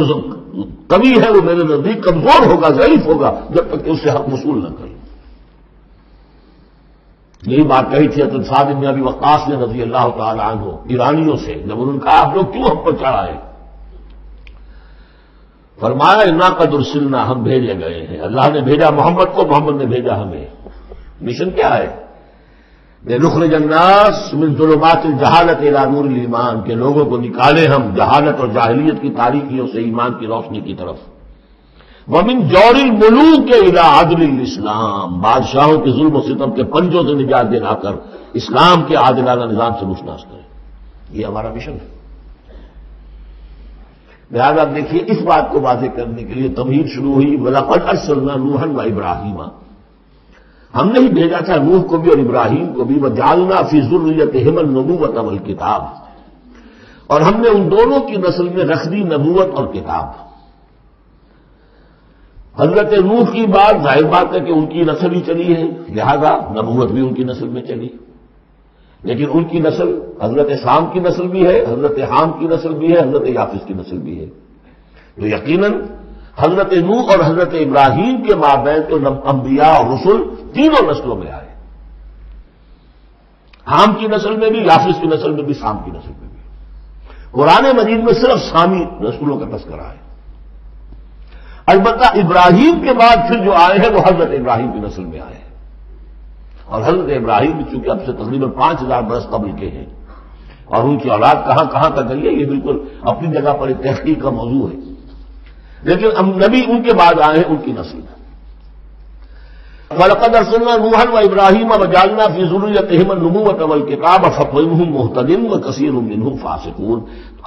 کبھی ہے وہ میرے نزدیک کمزور ہوگا، ضعیف ہوگا جب تک کہ اس سے حق وصول نہ کروں. یہی بات کہی تھی حضرت سعد بن ابی وقاص نے رضی اللہ تعالی عنہ ایرانیوں سے، جب انہوں نے کہا آپ لوگ کیوں ہم پر چڑھائے؟ فرمایا انا قد ارسلنا، ہم بھیجے گئے ہیں، اللہ نے بھیجا محمد کو، محمد نے بھیجا ہمیں. مشن کیا ہے؟ لنخرج الناس من ظلمات الجہالت الی نور الایمان، کہ لوگوں کو نکالے ہم جہالت اور جاہلیت کی تاریکیوں سے ایمان کی روشنی کی طرف. ومن جور الملوک الی عدل الاسلام، بادشاہوں کے ظلم و ستم کے پنجوں سے نجات دلا کر اسلام کے عادلانہ نظام سے مشناس کریں. یہ ہمارا مشن ہے. لہٰذا دیکھیے اس بات کو واضح کرنے کے لیے تمہید شروع ہوئی وَلَقَدْ أَرْسَلْنَا نُوحًا وَإِبْرَاهِيمَ، ہم نے ہی بھیجا تھا نوح کو بھی اور ابراہیم کو بھی. وَجَعَلْنَا فِي ذُرِّيَّتِهِمَا النُّبُوَّةَ وَالْكِتَابَ، اور ہم نے ان دونوں کی نسل میں رکھ دی نبوت اور کتاب. حضرت نوح کی بات ظاہر بات ہے کہ ان کی نسل ہی چلی ہے، لہذا نبوت بھی ان کی نسل میں چلی. لیکن ان کی نسل حضرت سام کی نسل بھی ہے، حضرت حام کی نسل بھی ہے، حضرت یافس کی نسل بھی ہے. تو یقیناً حضرت نوح اور حضرت ابراہیم کے مابین تو انبیاء اور رسل تینوں نسلوں میں آئے، حام کی نسل میں بھی، یافس کی نسل میں بھی، سام کی نسل میں بھی. قرآن مجید میں صرف سامی رسولوں کا تذکرہ ہے. البتہ ابراہیم کے بعد پھر جو آئے ہیں وہ حضرت ابراہیم کی نسل میں آئے ہیں، اور حضرت ابراہیم چونکہ اب سے تقریباً 5000 برس قبل کے ہیں، اور ان کی اولاد کہاں کہاں تک گئی ہے یہ بالکل اپنی جگہ پر ایک تحقیق کا موضوع ہے. لیکن اب نبی ان کے بعد آئے ہیں، ان کی نسل. وَلَقَدْ أَرْسَلْنَا نُوحًا وَإِبْرَاهِيمَ وَجَعَلْنَا فِي ذُرِّيَّتِهِمَا النُّبُوَّةَ وَالْكِتَابَ فَمِنْهُم مُّهْتَدٍ وَكَثِيرٌ مِّنْهُمْ فَاسِقُونَ.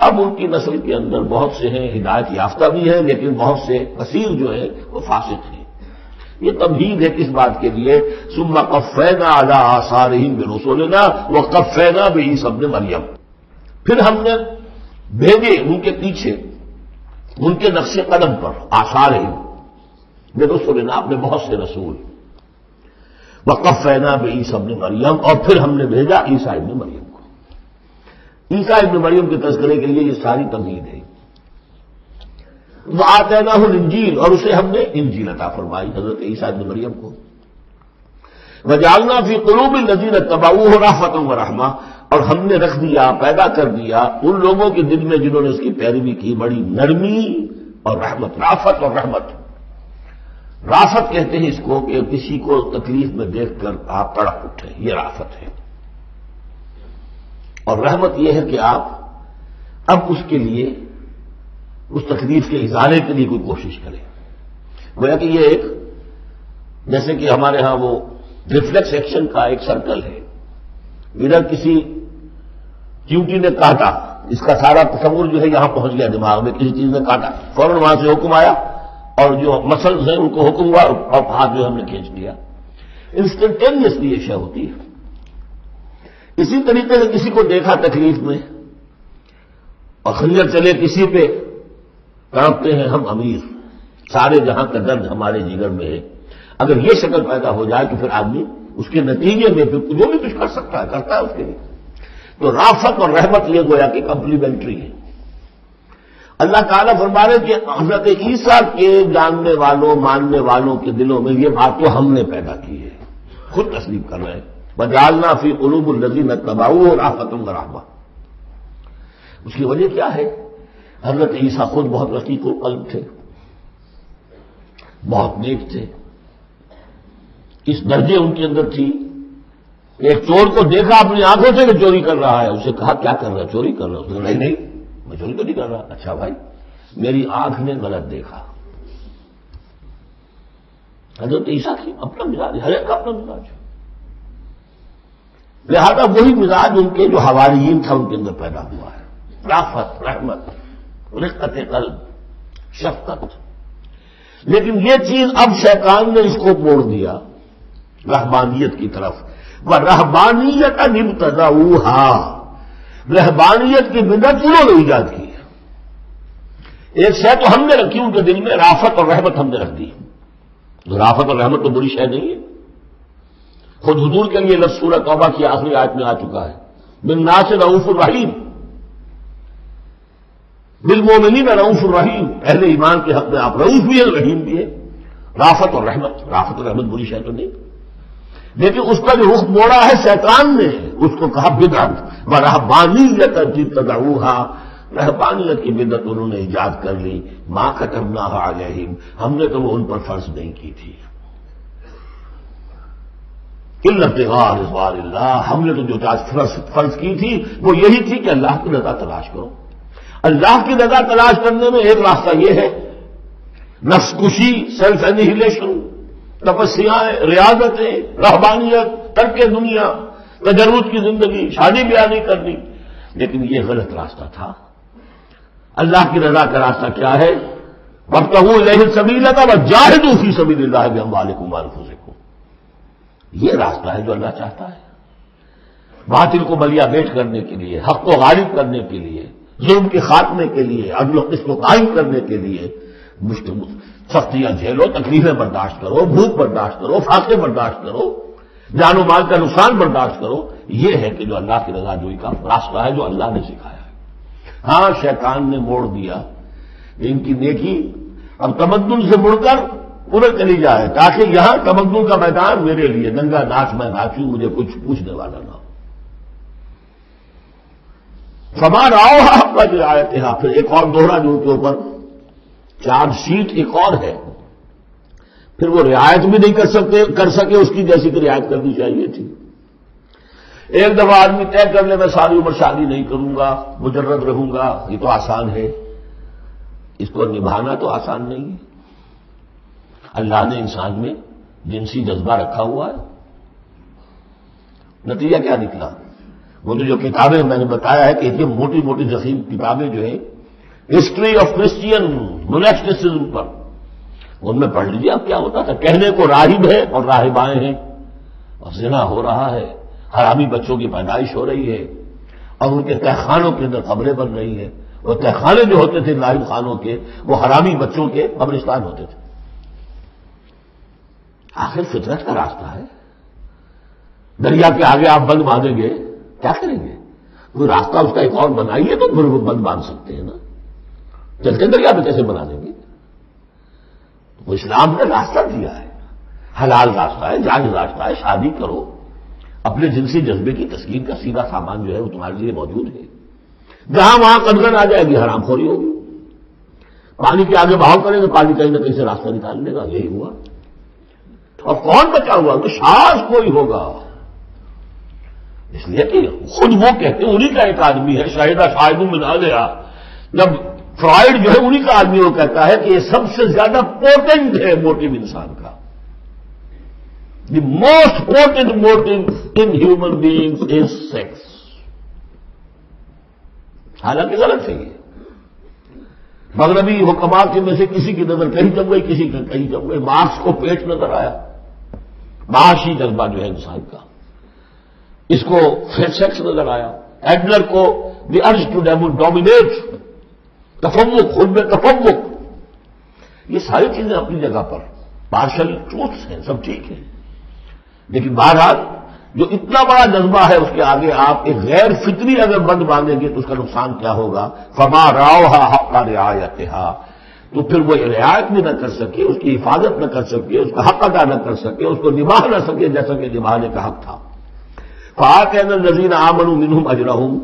اب ان کی نسل کے اندر بہت سے ہیں ہدایت یافتہ بھی ہیں، لیکن بہت سے کثیر جو ہے وہ فاسق ہیں. یہ تمہید ہے کس بات کے لیے؟ ثُمَّ قَفَّيْنَا عَلَىٰ آثَارِهِم بِرُسُلِنَا وَقَفَّيْنَا بِعِيسَىٰ ابْنِ مَرْيَمَ، پھر ہم نے بھیجے ان کے پیچھے ان کے نقش قدم پر آثارہم برسلنا، اپنے بہت سے رسول. وقفینا بعیسی ابن مریم، اور پھر ہم نے بھیجا عیسیٰ ابن مریم کو. عیسیٰ ابن مریم کے تذکرے کے لیے یہ ساری تمہید ہے. وآتیناہ الانجیل، اور اسے ہم نے انجیل عطا فرمائی حضرت عیسیٰ ابن مریم کو. وجعلنا فی قلوب الذین اتبعوہ رأفۃ ورحمۃ، اور ہم نے رکھ دیا، پیدا کر دیا ان لوگوں کے دل میں جنہوں نے اس کی پیروی کی بڑی نرمی اور رحمت. رافت اور رحمت، رافت کہتے ہیں اس کو کہ کسی کو تکلیف میں دیکھ کر آپ تڑپ اٹھیں، یہ رافت ہے. اور رحمت یہ ہے کہ آپ اب اس کے لیے اس تکلیف کے ازالے کے لیے کوئی کوشش کریں. گویا کہ یہ ایک جیسے کہ ہمارے ہاں وہ ریفلیکس ایکشن کا ایک سرکل ہے. ادھر کسی چیونٹی نے کاٹا، اس کا سارا تصور جو ہے یہاں پہنچ گیا دماغ میں، کسی چیز نے کاٹا، فوراً وہاں سے حکم آیا اور جو مسلز ہیں ان کو حکم ہوا اور ہاتھ جو ہم نے کھینچ لیا. انسٹنٹینیسلی یہ شے ہوتی ہے. اسی طریقے سے کسی کو دیکھا تکلیف میں اور خنجر چلے کسی پہ، کانپتے ہیں ہم امیر، سارے جہاں کا درد ہمارے جگر میں ہے. اگر یہ شکل پیدا ہو جائے تو پھر آدمی اس کے نتیجے میں پھر جو بھی کچھ کر سکتا ہے کرتا ہے اس کے لیے. تو رافت اور رحمت یہ گویا کہ کمپلیمنٹری ہے. اللہ تعالیٰ فرما رہے کہ حضرت عیسیٰ کے جاننے والوں ماننے والوں کے دلوں میں یہ بات تو ہم نے پیدا کی ہے، خود تسلیم کر رہے ہیں. وَجَعَلْنَا فِي قُلُوبِ الَّذِينَ اتَّبَعُوهُ رَأْفَةً وَرَحْمَةً. اس کی وجہ کیا ہے؟ حضرت عیسیٰ خود بہت رقیق القلب تھے، بہت نیک تھے. اس درجے ان کے اندر تھی ایک چور کو دیکھا اپنی آنکھوں سے کہ چوری کر رہا ہے، اسے کہا کیا کر رہا ہے؟ چوری کر رہا ہے۔ اس نے کہا نہیں میں چوری تو نہیں کر رہا۔ اچھا بھائی میری آنکھ نے غلط دیکھا۔ حضرت عیسیٰ کی اپنا مزاج، ہر ایک کا اپنا مزاج ہے، لہذا وہی مزاج ان کے جو حواریین تھا ان کے اندر پیدا ہوا ہے، رافت، رحمت، رقت قلب، شفقت۔ لیکن یہ چیز اب شیطان نے اس کو موڑ دیا رہبانیت کی طرف۔ وَرَهْبَانِيَّةً ابْتَدَعُوهَا، رہبانیت کی بدعت انہوں نے ایجاد کی ہے۔ ایک شے تو ہم نے رکھی ان کے دل میں، رافت اور رحمت ہم نے رکھ دی۔ رافت اور رحمت تو بری شے نہیں ہے، خود حضور کے لیے لفظ سورہ توبہ کی آخری آیت میں آ چکا ہے، بالناس رؤوف الرحیم، بالمومنین رؤوف الرحیم، اہل ایمان کے حق میں آپ رؤوف بھی ہے رحیم بھی ہے۔ رافت اور رحمت، رافت اور رحمت بری شے تو نہیں، لیکن اس کا جو رخ موڑا ہے شیطان نے، اس کو کہا بدعت۔ وَرَهْبَانِيَّةً ابْتَدَعُوهَا، رہبانیت کی بدعت انہوں نے ایجاد کر لی۔ مَا كَتَبْنَاهَا عَلَيْهِمْ، ہم نے تو وہ ان پر فرض نہیں کی تھی۔ إِلَّا ابْتِغَاءَ رِضْوَانِ اللَّهِ، ہم نے تو جو فرض کی تھی وہ یہی تھی کہ اللہ کی رضا تلاش کرو۔ اللہ کی رضا تلاش کرنے میں ایک راستہ یہ ہے، نفس کشی، سیلف انہیلیشن، تپسیاں، ریاضتیں، رہبانیت، ترک دنیا، تجرد کی زندگی، شادی بیاہ نہیں کرنی، لیکن یہ غلط راستہ تھا۔ اللہ کی رضا کا راستہ کیا ہے؟ وَابْتَغُوا إِلَيْهِ السَّبِيلَ وَجَاهِدُوا فِي سَبِيلِ اللَّهِ بِأَمْوَالِكُمْ وَأَنفُسِكُمْ، یہ راستہ ہے جو اللہ چاہتا ہے، باطل کو بلیا بیٹ کرنے کے لیے، حق کو غالب کرنے کے لیے، ظلم کے خاتمے کے لیے، عدل و قسط کو قائم کرنے کے لیے۔ سختیاں جھیلو، تکلیفیں برداشت کرو، بھوک برداشت کرو، فاقے برداشت کرو، جان و مال کا نقصان برداشت کرو، یہ ہے کہ جو اللہ کی رضا جوئی کا راستہ ہے جو اللہ نے سکھایا ہے۔ ہاں شیطان نے موڑ دیا، ان کی نیکی اب تمدن سے مڑ کر ادھر چلی جائے تاکہ یہاں تمدن کا میدان میرے لیے ننگا ناچ میں ناچوں، مجھے کچھ پوچھنے والا نہ ہو۔ فَمَا رَعَوْهَا حَقَّ رِعَایَتِهَا، پھر ایک اور دوہرا جو ان کے اوپر چارج شیٹ ایک اور ہے، پھر وہ رعایت بھی نہیں کر سکے اس کی جیسی کہ رعایت کرنی چاہیے تھی۔ ایک دفعہ آدمی طے کر لے میں ساری عمر شادی نہیں کروں گا، مجرد رہوں گا، یہ تو آسان ہے، اس کو نبھانا تو آسان نہیں ہے۔ اللہ نے انسان میں جنسی جذبہ رکھا ہوا ہے، نتیجہ کیا نکلا؟ وہ جو کتابیں میں نے بتایا ہے کہ اتنی موٹی موٹی ضخیم کتابیں جو ہیں ہسٹری آف کرسچین موناسٹسزم پر، ان میں پڑھ لیجیے اب کیا ہوتا تھا۔ کہنے کو راہب ہے اور راہبائیں ہیں، اور زنا ہو رہا ہے، حرامی بچوں کی پیدائش ہو رہی ہے، اور ان کے تہخانوں کے اندر قبریں بن رہی ہیں۔ وہ تہخانے جو ہوتے تھے راہب خانوں کے، وہ حرامی بچوں کے قبرستان ہوتے تھے۔ آخر فطرت کا راستہ ہے، دریا کے آگے آپ بند باندھیں گے کیا کریں گے؟ کوئی راستہ اس کا ایک اور بنائیے تو پھر وہ بند باندھ سکتے ہیں نا، چلتے دریا میں کیسے بنا دیں گے؟ وہ اسلام نے راستہ دیا ہے، حلال راستہ ہے، جائز راستہ ہے، شادی کرو، اپنے جنسی جذبے کی تسکین کا سیدھا سامان جو ہے وہ تمہارے لیے موجود ہے۔ جہاں وہاں قدغن آ جائے گی حرام خوری ہوگی، پانی کے آگے بہاؤ کریں گے، پانی کہیں نہ کہیں سے راستہ نکال لے گا، یہی ہوا۔ اور کون بچا ہوا؟ تو شاذ کوئی ہوگا، اس لیے کہ خود وہ کہتے ہیں، انہی کا ایک آدمی ہے، شاہدہ شاہد من اہلہا، جب فرائڈ جو ہے انہی کا آدمی وہ کہتا ہے کہ یہ سب سے زیادہ پوٹنٹ ہے موٹیو انسان کا، the most potent motive in human beings is sex. حالانکہ غلط ہے یہ، مغربی حکمات میں سے کسی کی نظر کہیں جم گئی، کسی کی کہیں جم گئی، مارکس کو پیٹ نظر آیا، معاشی جذبہ جو ہے انسان کا، اس کو سیکس نظر آیا، ایڈلر کو دی ارج ٹو ڈومینیٹ، تفوق، خود میں تفوق، یہ ساری چیزیں اپنی جگہ پر پارشل ٹروتھس ہیں، سب ٹھیک ہے، لیکن بہرحال جو اتنا بڑا جذبہ ہے اس کے آگے آپ ایک غیر فطری اگر بند باندھیں گے تو اس کا نقصان کیا ہوگا؟ فما رعوها حق رعایتها، تو پھر وہ رعایت بھی نہ کر سکے، اس کی حفاظت نہ کر سکے، اس کا حق ادا نہ کر سکے، اس کو نبھا نہ سکے جیسا کہ نبھانے کا حق تھا۔ فآتینا الذین آمنوا منہم اجرہم،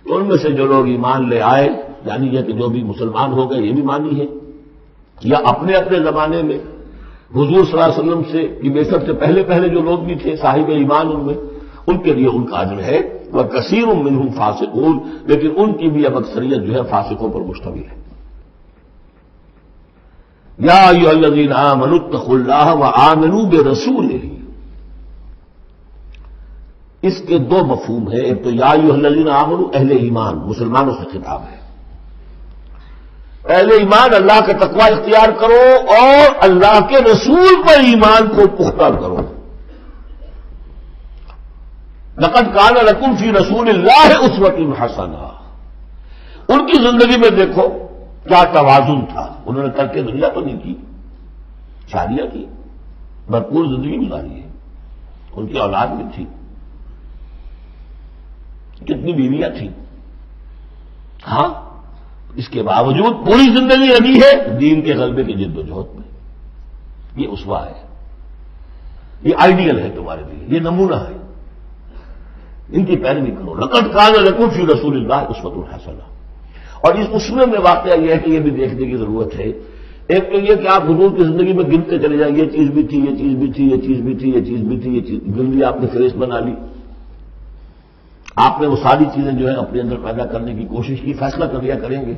تو ان میں سے جو لوگ ایمان لے آئے، یعنی یہ کہ جو بھی مسلمان ہو گئے، یہ بھی مانی ہے، یا اپنے اپنے زمانے میں حضور صلی اللہ علیہ وسلم سے کی بعثت سے پہلے جو لوگ بھی تھے صاحب ایمان، ان میں ان کے لیے ان کا اجر ہے، وَكَثِيرٌ مِّنْهُمْ فَاسِقُونَ، لیکن ان کی بھی اب اکثریت جو ہے فاسقوں پر مشتمل ہے۔ یا ایھا الذین آمنوا اتقوا اللہ وآمنوا برسولہ، اس کے دو مفہوم ہیں، ایک تو یا ایھا الذین آمنوا اہل ایمان، مسلمانوں سے خطاب ہے، اہل ایمان اللہ کا تقوی اختیار کرو اور اللہ کے رسول پر ایمان کو پختہ کرو۔ لقد کان لکم فی رسول اللہ اسوۃ حسنہ، ان کی زندگی میں دیکھو کیا توازن تھا، انہوں نے ترک دنیا تو نہیں کی، شادیاں کی، بھرپور زندگی گزاری ہے، ان کی اولاد بھی تھی، کتنی بیویاں تھیں، ہاں اس کے باوجود پوری زندگی لگی ہے دین کے غلبے کی جد و جہد میں۔ یہ اسوہ ہے، یہ آئیڈیل ہے تمہارے لیے، یہ نمونہ ہے، ان کی پیروی کرو۔ لقد کان لکم فی رسول اللہ اسوۃ حسنہ۔ اور اس اسوے میں واقعہ یہ ہے کہ یہ بھی دیکھنے کی ضرورت ہے، ایک تو یہ کہ آپ حضور کی زندگی میں گنتے چلے جائیں، یہ چیز بھی تھی، یہ چیز بھی تھی، یہ چیز بھی تھی، یہ چیز بھی تھی، یہ چیز گن لی، آپ نے فہرست بنا لی، آپ نے وہ ساری چیزیں جو ہے اپنے اندر پیدا کرنے کی کوشش کی، فیصلہ کر لیا کریں گے۔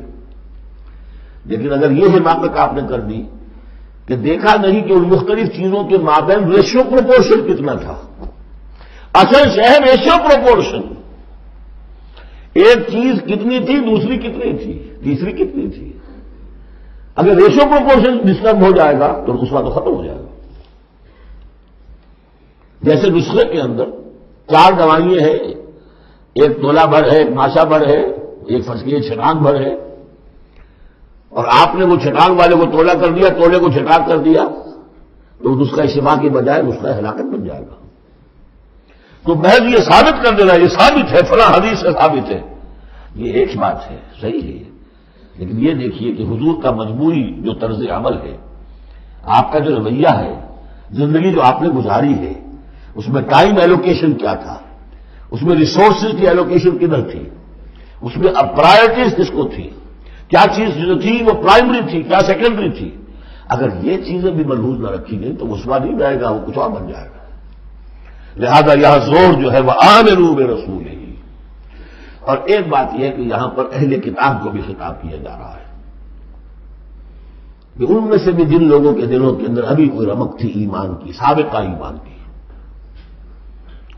لیکن اگر یہ حماقت آپ نے کر دی کہ دیکھا نہیں کہ ان مختلف چیزوں کے مابین ریشو پروپورشن کتنا تھا، اصل شہر ریشو پروپورشن، ایک چیز کتنی تھی، دوسری کتنی تھی، تیسری کتنی تھی، اگر ریشو پروپورشن ڈسٹرب ہو جائے گا تو اس تو ختم ہو جائے گا۔ جیسے نسخے کے اندر 4 دوائیں ہیں، ایک تولہ بھر ہے، ایک ماشا بھر ہے، ایک فصلیہ چھٹان بھر ہے، اور آپ نے وہ چھٹان والے کو تولہ کر دیا، تولے کو چھٹان کر دیا، تو نسخہ شفا کی بجائے نسخہ ہلاکت بن جائے گا۔ تو محض یہ ثابت کر دینا یہ ثابت ہے، فلاں حدیث سے ثابت ہے، یہ ایک بات ہے، صحیح ہے، لیکن یہ دیکھیے کہ حضور کا مجموعی جو طرز عمل ہے، آپ کا جو رویہ ہے، زندگی جو آپ نے گزاری ہے، اس میں ٹائم ایلوکیشن کیا تھا، اس میں ریسورسز کی ایلوکیشن کدھر تھی، اس میں اب پرائرٹیز کس کو تھی، کیا چیز جو تھی وہ پرائمری تھی، کیا سیکنڈری تھی، اگر یہ چیزیں بھی ملحوظ نہ رکھی گئی تو مسئلہ نہیں جائے گا، وہ کچھ اور بن جائے گا۔ لہذا یہاں زور جو ہے وہ آمنوا برسولہ، اور ایک بات یہ ہے کہ یہاں پر اہل کتاب کو بھی خطاب کیا جا رہا ہے کہ ان میں سے بھی جن لوگوں کے دلوں کے اندر ابھی کوئی رمق تھی ایمان کی، سابقہ ایمان کی،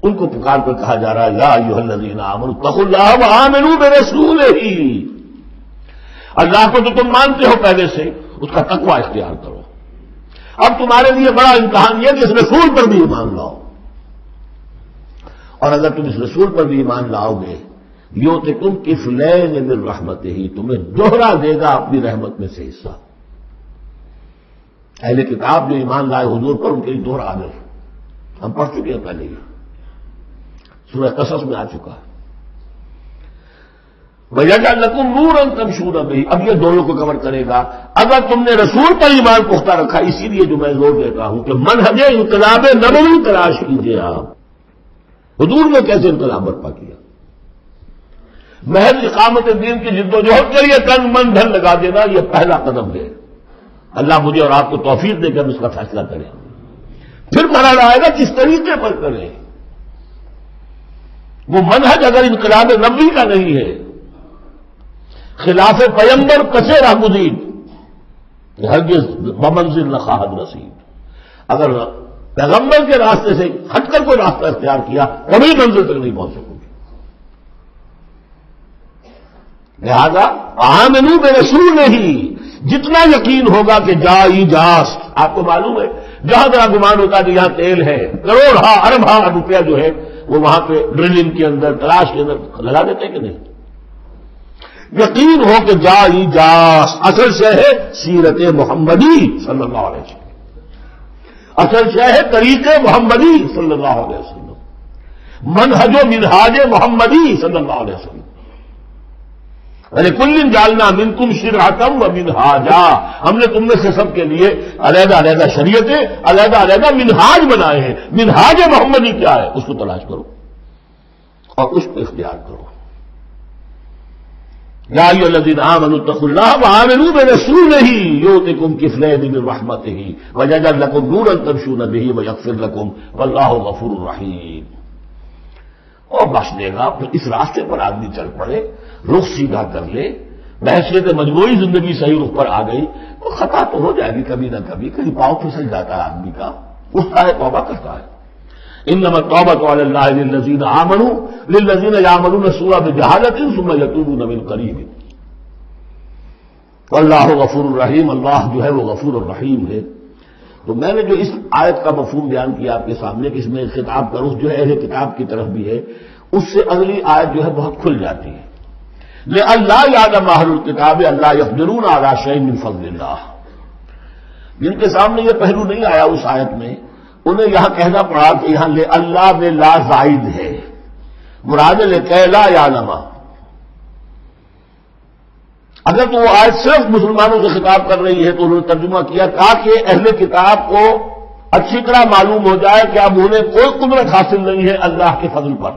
ان کو پکار کر کہا جا رہا ہے یا ایھا الذین آمنوا اتقوا اللہ وآمنوا برسولہ، اللہ کو تو تم مانتے ہو پہلے سے، اس کا تقوی اختیار کرو۔ اب تمہارے لیے بڑا امتحان یہ کہ اس رسول پر بھی ایمان لاؤ، اور اگر تم اس رسول پر بھی ایمان لاؤ گے یؤتکم کفلین من رحمتہ، تمہیں دوہرا دے گا اپنی رحمت میں سے حصہ۔ اہل کتاب جو ایمان لائے حضور پر، ان کے لیے دوہرا اجر ہم پڑھ چکے ہیں پہلے ہی، سورہ قصص میں آ چکا ہے۔ وَيَجْعَلْ لَكُمْ نُورًا تَمْشُونَ بِهِ، اب یہ دونوں کو کور کرے گا۔ اگر تم نے رسول پر ایمان پختہ رکھا، اسی لیے جو میں زور دیتا ہوں کہ منہج انقلاب نبوی تلاش کیجیے آپ، حضور نے کیسے انقلاب برپا کیا، محض اقامت دین کی جد و جہد کے لیے تن من دھن لگا دینا، یہ پہلا قدم ہے۔ اللہ مجھے اور آپ کو توفیق دے کر اس کا فیصلہ کریں، پھر مرحلہ آئے گا کس طریقے پر کریں۔ وہ منہج اگر انقلاب نبوی کا نہیں ہے، خلاف پیمبر کسے راہ گزید، ہرگز بمنزل نہ خواہد رسید، اگر پیغمبر کے راستے سے ہٹ کر کوئی راستہ اختیار کیا کبھی منزل تک نہیں پہنچ سکو گے۔ لہذا آمنوا برسولہ، جتنا یقین ہوگا کہ جائی جاست، آپ کو معلوم ہے جہاں جہاں گمان ہوتا ہے کہ یہاں تیل ہے، کروڑ ارب روپیہ جو ہے وہ وہاں پہ ڈرلنگ کے اندر، تلاش کے اندر لگا دیتے ہیں کہ نہیں، یقین ہو کہ جائی جاست، اصل شے ہے سیرت محمدی صلی اللہ علیہ وسلم، اصل شے ہے طریق محمدی صلی اللہ علیہ وسلم، منہج و منہاج محمدی صلی اللہ علیہ وسلم۔ لِكُلٍّ جَعَلْنَا مِنْكُمْ شِرْعَةً وَمِنْهَاجًا، ہم نے تم میں سے سب کے لیے علیحدہ علیحدہ شریعتیں، علیحدہ علیحدہ منہاج بنائے ہیں۔ منہاج محمدی کیا ہے، اس کو تلاش کرو اور اس کو اختیار کرو۔ یا ایھا الذین آمنوا اتقوا اللہ وآمنوا برسولہ یؤتکم کفلین من رحمتہ ویجعل لکم نورا تمشون بہ ویغفر لکم واللہ غفور رحیم۔ اور بخش دے گا. پھر اس راستے پر آدمی چل پڑے، رخ سیدھا کر لے، بحثیت مجموعی زندگی صحیح رخ پر آ گئی تو خطا تو ہو جائے گی کبھی نہ کبھی، کہیں پاؤں پھسل جاتا ہے آدمی کا، اٹھتا ہے توبہ کرتا ہے. انما التوبۃ علی اللہ للذین آمنوا للذین یعملون السوء بجہالۃ ثم یتوبون من قریب واللہ غفور الرحیم. اللہ جو ہے وہ غفور الرحیم ہے. تو میں نے جو اس آیت کا مفہوم بیان کیا آپ کے سامنے کہ اس میں خطاب کا رخ جو ہے اہل کتاب کی طرف بھی ہے، اس سے اگلی آیت جو ہے بہت کھل جاتی ہے. لئلا یعلم اہل الکتاب الا یقدرون علی شیء من فضل اللہ. جن کے سامنے یہ پہلو نہیں آیا اس آیت میں، انہیں یہاں کہنا پڑا کہ یہاں اللہ میں لا زائد ہے، مراد لکے لا یعلم. اگر تو وہ آیت صرف مسلمانوں سے خطاب کر رہی ہے تو انہوں نے ترجمہ کیا تاکہ اہل کتاب کو اچھی طرح معلوم ہو جائے کہ اب انہیں کوئی قدرت حاصل نہیں ہے اللہ کے فضل پر،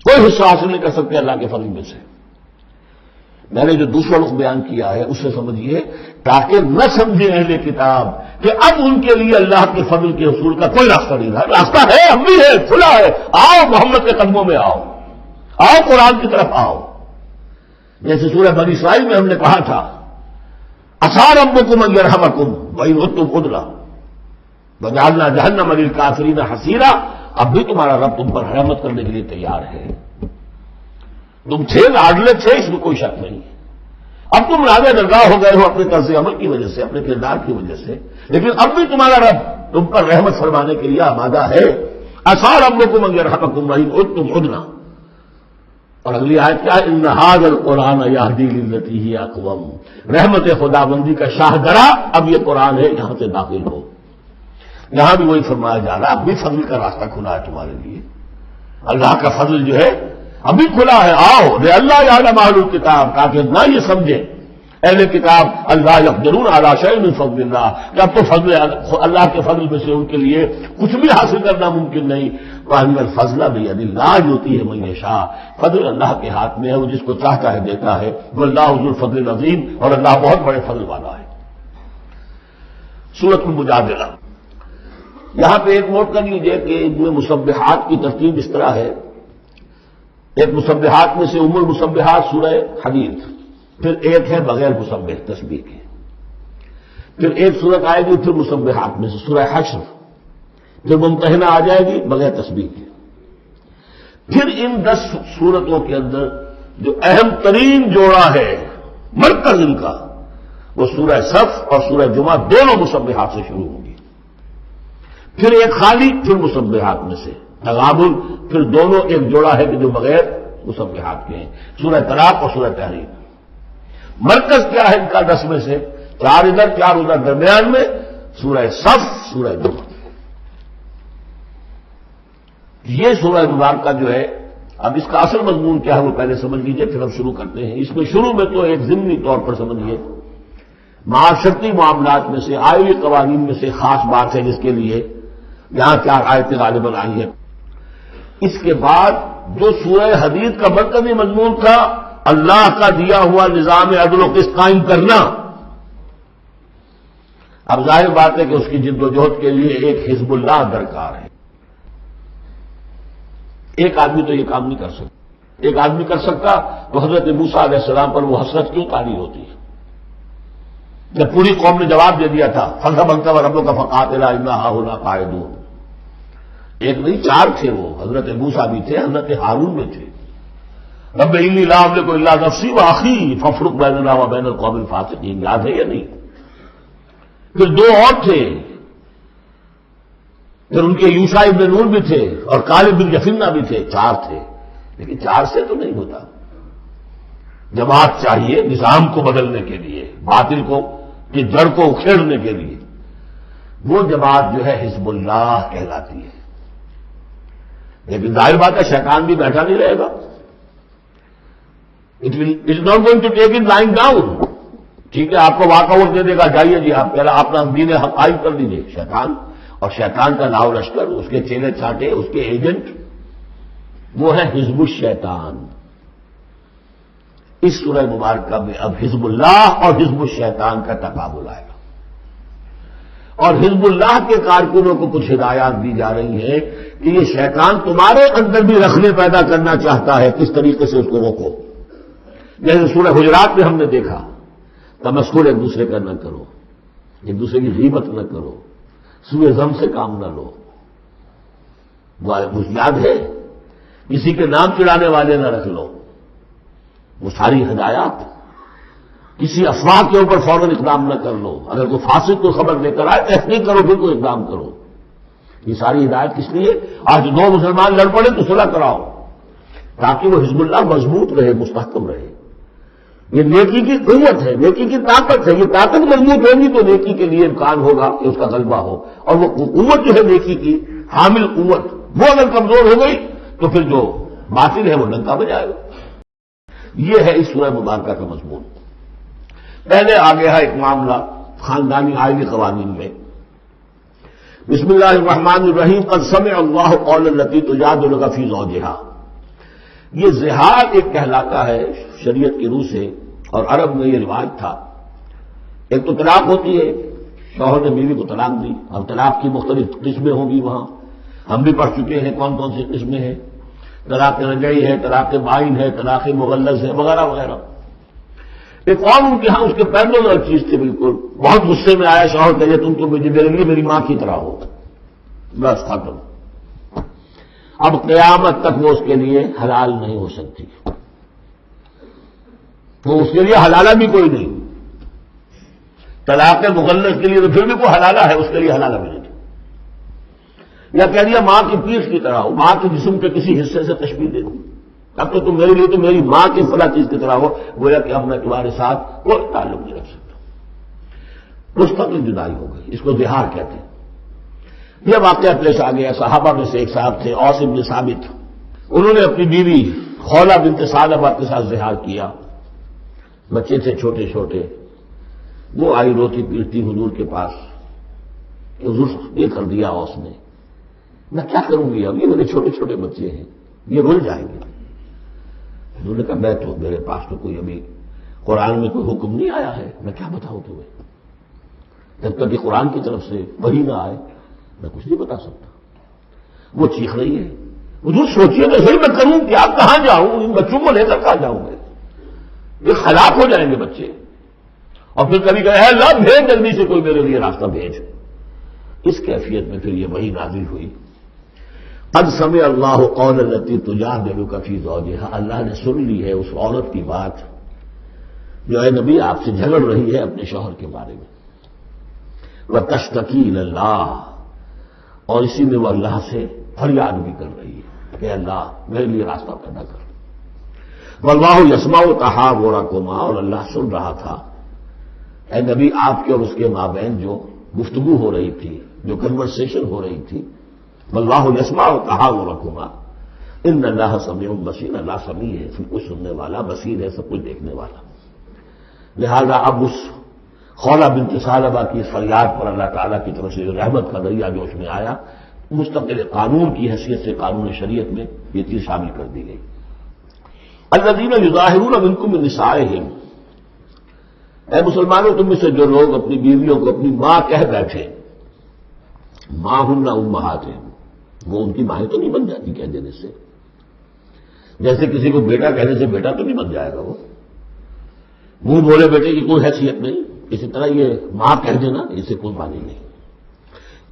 کوئی حصہ حاصل نہیں کر سکتے اللہ کے فضل میں سے. میں نے جو دوسرا رخ بیان کیا ہے اس سے سمجھیے تاکہ نہ سمجھے اہل کتاب کہ اب ان کے لیے اللہ کے فضل کے حصول کا کوئی راستہ نہیں رہا. راستہ ہے، ہم بھی ہے، کھلا ہے. آؤ محمد کے قدموں میں آؤ، آؤ قرآن کی طرف آؤ. جیسے سورہ بنی اسرائیل میں ہم نے کہا تھا عسیٰ ربکم ان یرحمکم وان عدتم عدلا وجعلنا جہنم للکافرین حصیرا. اب بھی تمہارا رب تم پر رحمت کرنے کے لیے تیار ہے. تم تھے لاڈلے تھے، اس میں کوئی شک نہیں. اب تم راجہ درگاہ ہو گئے ہو اپنے طرز عمل کی وجہ سے، اپنے کردار کی وجہ سے، لیکن اب بھی تمہارا رب تم پر رحمت فرمانے کے لیے آمادہ ہے. عسیٰ ربکم ان یرحمکم وان عدتم عدلا. اور اگلی آیت کیا ہے؟ ان ھذا القرآن یہدی للتی ہی اقوم. رحمت خداوندی کا شاہدرہ اب یہ قرآن ہے، یہاں سے داخل ہو. یہاں بھی وہی فرمایا جا رہا ہے اب بھی فضل کا راستہ کھلا ہے تمہارے لیے. اللہ کا فضل جو ہے ابھی کھلا ہے. آؤ اللہ یعلم اہل الکتاب، تاکہ نہ یہ سمجھے اہل کتاب اللہ یقدرون علی شیء من فضل اللہ کہ اب تو فضل اللہ کے فضل میں سے ان کے لیے کچھ بھی حاصل کرنا ممکن نہیں. وان الفضل بید اللہ یؤتیہ من یشاء. فضل اللہ کے ہاتھ میں ہے، وہ جس کو چاہتا ہے دیتا ہے. واللہ ذو الفضل العظیم، اور اللہ بہت بڑے فضل والا ہے. سورۃ المجادلہ. یہاں پہ ایک نوٹ کر لیجئے کہ ان میں مسبحات کی ترتیب اس طرح ہے. ایک مسبحات میں سے ام المسبحات سورہ حدید، پھر ایک ہے بغیر مسبح تسبیح کے، پھر ایک صورت آئے گی پھر مسبحات میں سے سورہ حشر، پھر ممتحنہ آ جائے گی بغیر تسبیح کے. پھر ان 10 صورتوں کے اندر جو اہم ترین جوڑا ہے مرکز ان کا، وہ سورہ صف اور سورہ جمعہ دونوں مسبحات سے شروع ہوں گی. پھر ایک خالی، پھر مسبحات میں سے تغابن، پھر دونوں ایک جوڑا ہے کہ جو بغیر مسبحات کے ہیں، سورہ طلاق اور سورہ تحریم. مرکز کیا ہے ان کا 10 میں سے؟ 4 ادھر 4 ادھر، درمیان میں سورہ صف، سورہ جمعہ. یہ سورہ مبارکہ جو ہے، اب اس کا اصل مضمون کیا ہے وہ پہلے سمجھ لیجئے، پھر ہم شروع کرتے ہیں. اس میں شروع میں تو ایک ضمنی طور پر سمجھیے معاشرتی معاملات میں سے آئے ہوئے قوانین میں سے خاص بات ہے جس کے لیے یہاں 4 آیتیں غالباً آئی ہیں. اس کے بعد جو سورہ حدید کا مرکزی مضمون تھا اللہ کا دیا ہوا نظام عدل و قسط قائم کرنا، اب ظاہر بات ہے کہ اس کی جد و جہد کے لیے ایک حزب اللہ درکار ہے. ایک آدمی تو یہ کام نہیں کر سکتا. ایک آدمی کر سکتا تو حضرت موسیٰ علیہ السلام پر وہ حسرت کیوں تاری ہوتی ہے جب پوری قوم نے جواب دے دیا تھا فضا بنتا و ربوں کا فقاتلا انا ہاہنا قاعدون. ایک نہیں 4 تھے وہ، حضرت موسیٰ بھی تھے، حضرت ہارون بھی تھے. رب انی لا املک الا نفسی واخی فافرق بیننا و بین القوم الفاسقین. یاد ہے یا نہیں؟ پھر 2 اور تھے، پھر ان کے یوشع ابن نون بھی تھے اور کالب بن یفنہ بھی تھے. 4 تھے، لیکن 4 سے تو نہیں ہوتا. جماعت چاہیے نظام کو بدلنے کے لیے، باطل کو کی جڑ کو اکھیڑنے کے لیے. وہ جماعت جو ہے حزب اللہ کہلاتی ہے. لیکن ظاہر بات ہے شیطان بھی بیٹھا نہیں رہے گا. It is not going to take it lying down. ٹھیک ہے آپ کو واک آؤٹ دے دے گا، جائیے جی آپ پہلا اپنا دین حق قائم کر دیجیے. شیطان اور شیطان کا لاؤ لشکر، اس کے چیلے چھاٹے، اس کے ایجنٹ، وہ ہے حزب الشیطان. اس سورہ مبارکہ میں اب حزب اللہ اور حزب الشیطان کا تقابل آئے گا. اور حزب اللہ کے کارکنوں کو کچھ ہدایات دی جا رہی ہیں کہ یہ شیطان تمہارے اندر بھی رکھنے پیدا کرنا چاہتا ہے، کس طریقے سے اس کو روکو۔ جیسے سورہ حجرات میں ہم نے دیکھا، تمسخر ایک دوسرے کا نہ کرو، ایک دوسرے کی غیبت نہ کرو، سوء ظن سے کام نہ لو، مجھے یاد ہے کسی کے نام چڑھانے والے نہ رکھ لو، وہ ساری ہدایات۔ کسی افواہ کے اوپر فوراً اقدام نہ کر لو، اگر کوئی فاسق کو خبر لے کر آئے تحقیق کرو پھر کوئی اقدام کرو۔ یہ ساری ہدایت کس لیے؟ آج دو مسلمان لڑ پڑے تو صلح کراؤ، تاکہ وہ حزب اللہ مضبوط رہے، مستحکم رہے۔ یہ نیکی کی قوت ہے، نیکی کی طاقت ہے، یہ طاقت مضبوط ہوگی تو نیکی کے لیے امکان ہوگا کہ اس کا غلبہ ہو، اور وہ قوت جو ہے نیکی کی حامل قوت، وہ اگر کمزور ہو گئی تو پھر جو باطل ہے وہ ڈنکا بجائے گا۔ یہ ہے اس سورہ مبارکہ کا مضمون۔ پہلے آگے ہے ایک معاملہ خاندانی آئلی قوانین میں۔ بسم اللہ الرحمن الرحیم، قد سمع اللہ قول التی تجادلک فی زوجہا۔ یہ زہار ایک کہلاتا ہے شریعت کی روح سے، اور عرب میں یہ رواج تھا۔ ایک تو طلاق ہوتی ہے، شوہر نے بیوی کو طلاق دی، اب طلاق کی مختلف قسمیں ہوں گی، وہاں ہم بھی پڑھ چکے ہیں کون کون سی قسمیں ہیں۔ طلاق رجعی ہے، طلاق بائن ہے، طلاق مغلظ ہے، وغیرہ وغیرہ۔ ایک اور ان کے ہاں اس کے پیرلل چیز تھی، بالکل بہت غصے میں آیا شوہر کہ تم تو میرے لیے میری ماں کی طرح ہو، بس ختم۔ اب قیامت تک وہ اس کے لیے حلال نہیں ہو سکتی، وہ اس کے لیے حلالہ بھی کوئی نہیں۔ طلاق مغلظ کے لیے تو پھر بھی کوئی حلالہ ہے، اس کے لیے حلالہ بھی نہیں۔ یا کہہ دیا ماں کی پیٹھ کی طرح ہو، ماں کے جسم کے کسی حصے سے تشبیہ دے دوں، اب تو تم میرے لیے تو میری ماں کی فلاں چیز کی طرح ہو، گویا کہ اب میں تمہارے ساتھ کوئی تعلق نہیں رکھ سکتا۔ مستقل جدائی ہو گئی، اس کو زہار کہتے ہیں۔ یہ واقعہ پیش آ گیا، صحابہ میں سے ایک صاحب تھے اوس بن ثابت، انہوں نے اپنی بیوی خولہ بنت ثعلبہ کے ساتھ زہار کیا، بچے تھے چھوٹے چھوٹے۔ وہ آئی روتی پیٹتی حضور کے پاس، حضور یہ کر دیا اوس نے، میں کیا کروں گی، اب یہ میرے چھوٹے چھوٹے بچے ہیں، یہ رل جائیں گے۔ حضور نے کہا بیٹھو، میرے پاس تو کوئی ابھی قرآن میں کوئی حکم نہیں آیا ہے، میں کیا بتاؤں تمہیں، جب تک کہ قرآن کی طرف سے وحی نہ آئے میں کچھ نہیں بتا سکتا۔ وہ چیخ رہی ہے، حضور سوچیے تو صحیح میں کروں کیا، کہاں جاؤں، ان بچوں کو لے کر کہاں جاؤں گے، یہ ہلاک ہو جائیں گے بچے۔ اور پھر کبھی کہے اللہ بھیج جلدی سے کوئی میرے لیے راستہ بھیج۔ اس کیفیت میں پھر یہ وحی نازل ہوئی، قد سمع اللہ قول التی تجادلک فی زوجہا، اللہ نے سن لی ہے اس عورت کی بات جو اے نبی آپ سے جھگڑ رہی ہے اپنے شوہر کے بارے میں، وتشتکی الی اللہ، اور اسی میں وہ اللہ سے فریاد بھی کر رہی ہے کہ اللہ میرے لیے راستہ پیدا کر۔ واللہ یسمع تحاورکما، اور اللہ سن رہا تھا اے نبی آپ کے اور اس کے مابین جو گفتگو ہو رہی تھی، جو کنورسیشن ہو رہی تھی۔ واللہ یسمع تحاورکما ان اللہ سمیع بصیر، اللہ سمیع ہے، سب کچھ سننے والا، بصیر ہے، سب کچھ دیکھنے والا۔ لہذا اب اس خولہ بنت ثعلبہ کی فریاد پر اللہ تعالیٰ کی طرف سے جو رحمت کا دریا جوش میں آیا، مستقل قانون کی حیثیت سے قانون شریعت میں یہ چیز شامل کر دی گئی۔ الذین یظاہرون منکم من نسائہم، اے مسلمانوں تم میں سے جو لوگ اپنی بیویوں کو اپنی ماں کہہ بیٹھے، ماں ہن امہاتہم، وہ ان کی مائیں تو نہیں بن جاتی کہہ دینے سے، جیسے کسی کو بیٹا کہنے سے بیٹا تو نہیں بن جائے گا، وہ منہ بولے بیٹے کی کوئی حیثیت نہیں، اسی طرح یہ ماں کہہ دینا اسے کوئی معنی نہیں۔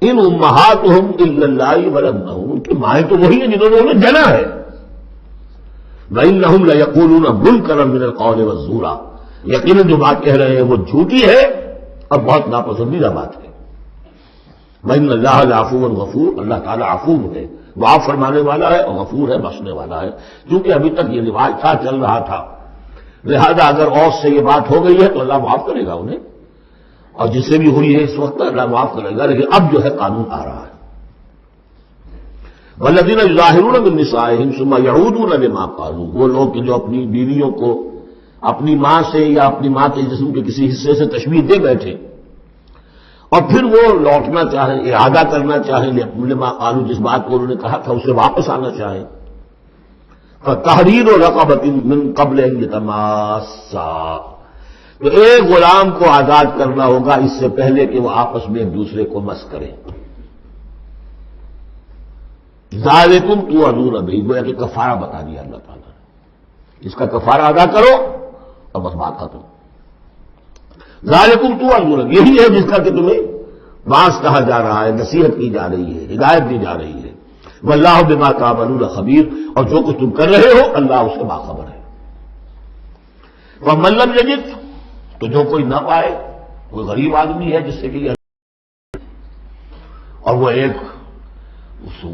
ان امہاتہم الا اللہ ولدنہم، ان کی مائیں تو وہی ہیں جنہوں نے انہیں جنا ہے۔ وانہم لیقولون منکرا من القول والزورا، یقیناً جو بات کہہ رہے ہیں وہ جھوٹی ہے اور بہت ناپسندیدہ بات ہے۔ وان اللہ لعفو غفور، اللہ تعالیٰ عفو ہے، معاف فرمانے والا ہے اور غفور ہے، بخشنے والا ہے۔ کیونکہ ابھی تک یہ رواج تھا، چل رہا تھا، لہذا اگر اوس سے یہ بات ہو گئی ہے تو اللہ معاف کرے گا انہیں، اور جس سے بھی ہوئی ہے اس وقت اللہ معاف کرے گا، لیکن اب جو ہے قانون آ رہا ہے۔ والذین یظاہرون من نسائہم ثم یعودون لما قالوا، وہ لوگ کہ جو اپنی بیویوں کو اپنی ماں سے یا اپنی ماں کے جسم کے کسی حصے سے تشبیہ دے بیٹھے اور پھر وہ لوٹنا چاہیں، اعادہ کرنا چاہیں لما قالوا، جس بات کو انہوں نے کہا تھا اسے واپس آنا چاہیں، فتحریر رقبۃ من قبل ان یتماسا، تو ایک غلام کو آزاد کرنا ہوگا اس سے پہلے کہ وہ آپس میں ایک دوسرے کو مس کریں. ذالکم توعدون بہ، گویا کہ کفارہ بتا دیا اللہ تعالیٰ نے، اس کا کفارہ ادا کرو اور بس بات ختم. ذالکم توعدون، یہی ہے جس کا کہ تمہیں باعث کہا جا رہا ہے، نصیحت کی جا رہی ہے، ہدایت دی جا رہی ہے. واللہ بما تعملون خبیر، اور جو کچھ تم کر رہے ہو اللہ اس سے باخبر ہے. ومن لم یجد، تو جو کوئی نہ پائے، کوئی غریب آدمی ہے جس سے کہ اور وہ ایک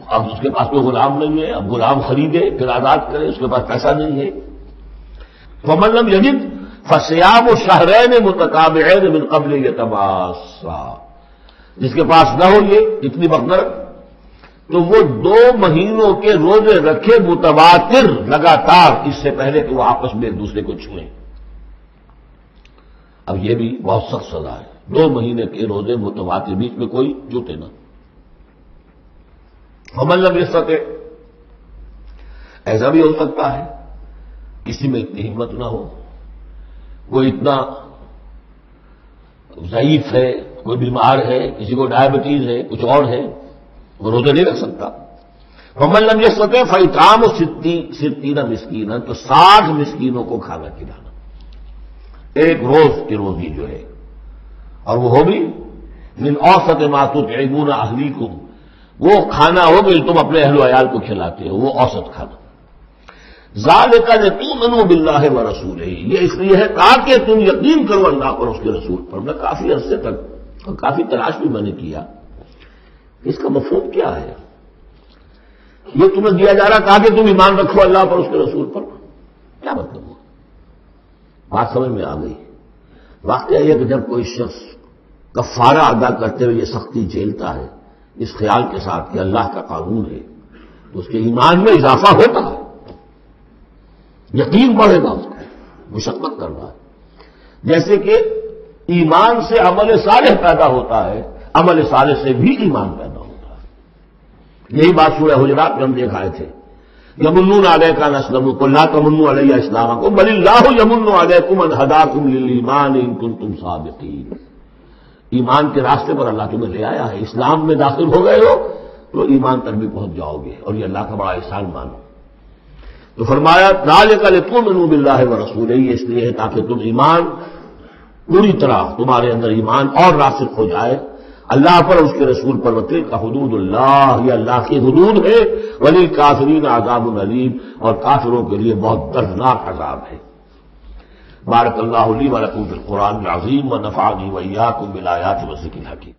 اب اس کے پاس کوئی غلام نہیں ہے، اب غلام خریدے پھر آزاد کرے، اس کے پاس پیسہ نہیں ہے. ومن لم یجد فصیام شہرین متتابعین من قبل یتماسا، جس کے پاس نہ ہو یہ اتنی مقدار، تو وہ 2 مہینوں کے روزے رکھے متواتر لگاتار، اس سے پہلے کہ وہ آپس میں ایک دوسرے کو چھوئیں. اب یہ بھی بہت سخت سزا ہے، 2 مہینے کے روزے متواتر، بیچ میں کوئی جوتے نہ. ومن لم یستطع، ایسا بھی ہو سکتا ہے کسی میں اتنی ہمت نہ ہو، کوئی اتنا ضعیف ہے، کوئی بیمار ہے، کسی کو ڈائبٹیز ہے، کچھ اور ہے، وہ روزے نہیں رکھ سکتا. ومن لم یستطع فاطعام 60 مسکینا، تو 60 مسکینوں کو کھانا کھلانا، ایک روز کی روزی جو ہے، اور وہ ہو بھی من اوسط ما تطعمون اہلیکم، وہ کھانا ہو کہ تم اپنے اہل و عیال کو کھلاتے ہو، وہ اوسط کھانا. ذالک لتؤمنوا باللہ ورسولہ، یہ اس لیے ہے تاکہ تم یقین کرو اللہ پر، اس کے رسول پر. میں کافی عرصے تک اور کافی تلاش بھی میں نے کیا اس کا مفہوم کیا ہے. یہ تمہیں دیا جا رہا تاکہ تم ایمان رکھو اللہ پر، اس کے رسول پر، کیا مطلب ہو؟ بات سمجھ میں آ گئی. واقعہ یہ کہ جب کوئی شخص کفارہ ادا کرتے ہوئے یہ سختی جھیلتا ہے اس خیال کے ساتھ کہ اللہ کا قانون ہے، تو اس کے ایمان میں اضافہ ہوتا ہے، یقین بڑھے گا، اس کو مشقت کر رہا ہے. جیسے کہ ایمان سے عمل صالح پیدا ہوتا ہے، عمل صالح سے بھی ایمان پیدا ہوتا ہے. یہی بات سورہ حجرات میں ہم دیکھ آئے تھے. یمنون علیک ان اسلموا قل لا تمنوا علی اسلامکم بل اللہ یمن علیکم ان ہداکم للایمان ان کنتم صادقین. ایمان کے راستے پر اللہ تمہیں لے آیا ہے، اسلام میں داخل ہو گئے ہو تو ایمان تک بھی پہنچ جاؤ گے، اور یہ اللہ کا بڑا احسان مانو. تو فرمایا ذالک لتؤمنوا باللہ ورسولہ، اس لیے ہے تاکہ تم ایمان پوری طرح تمہارے اندر ایمان اور راسخ ہو جائے اللہ پر، اس کے رسول پر. وتلک حدود اللہ، یہ اللہ کی حدود ہے. وللکافرین عذاب علیم، اور کافروں کے لیے بہت دردناک عذاب ہے. بارک اللہ لی ولکم فی القرآن العظیم ونفعنی وإیاکم بالآیات والذکر الحکیم.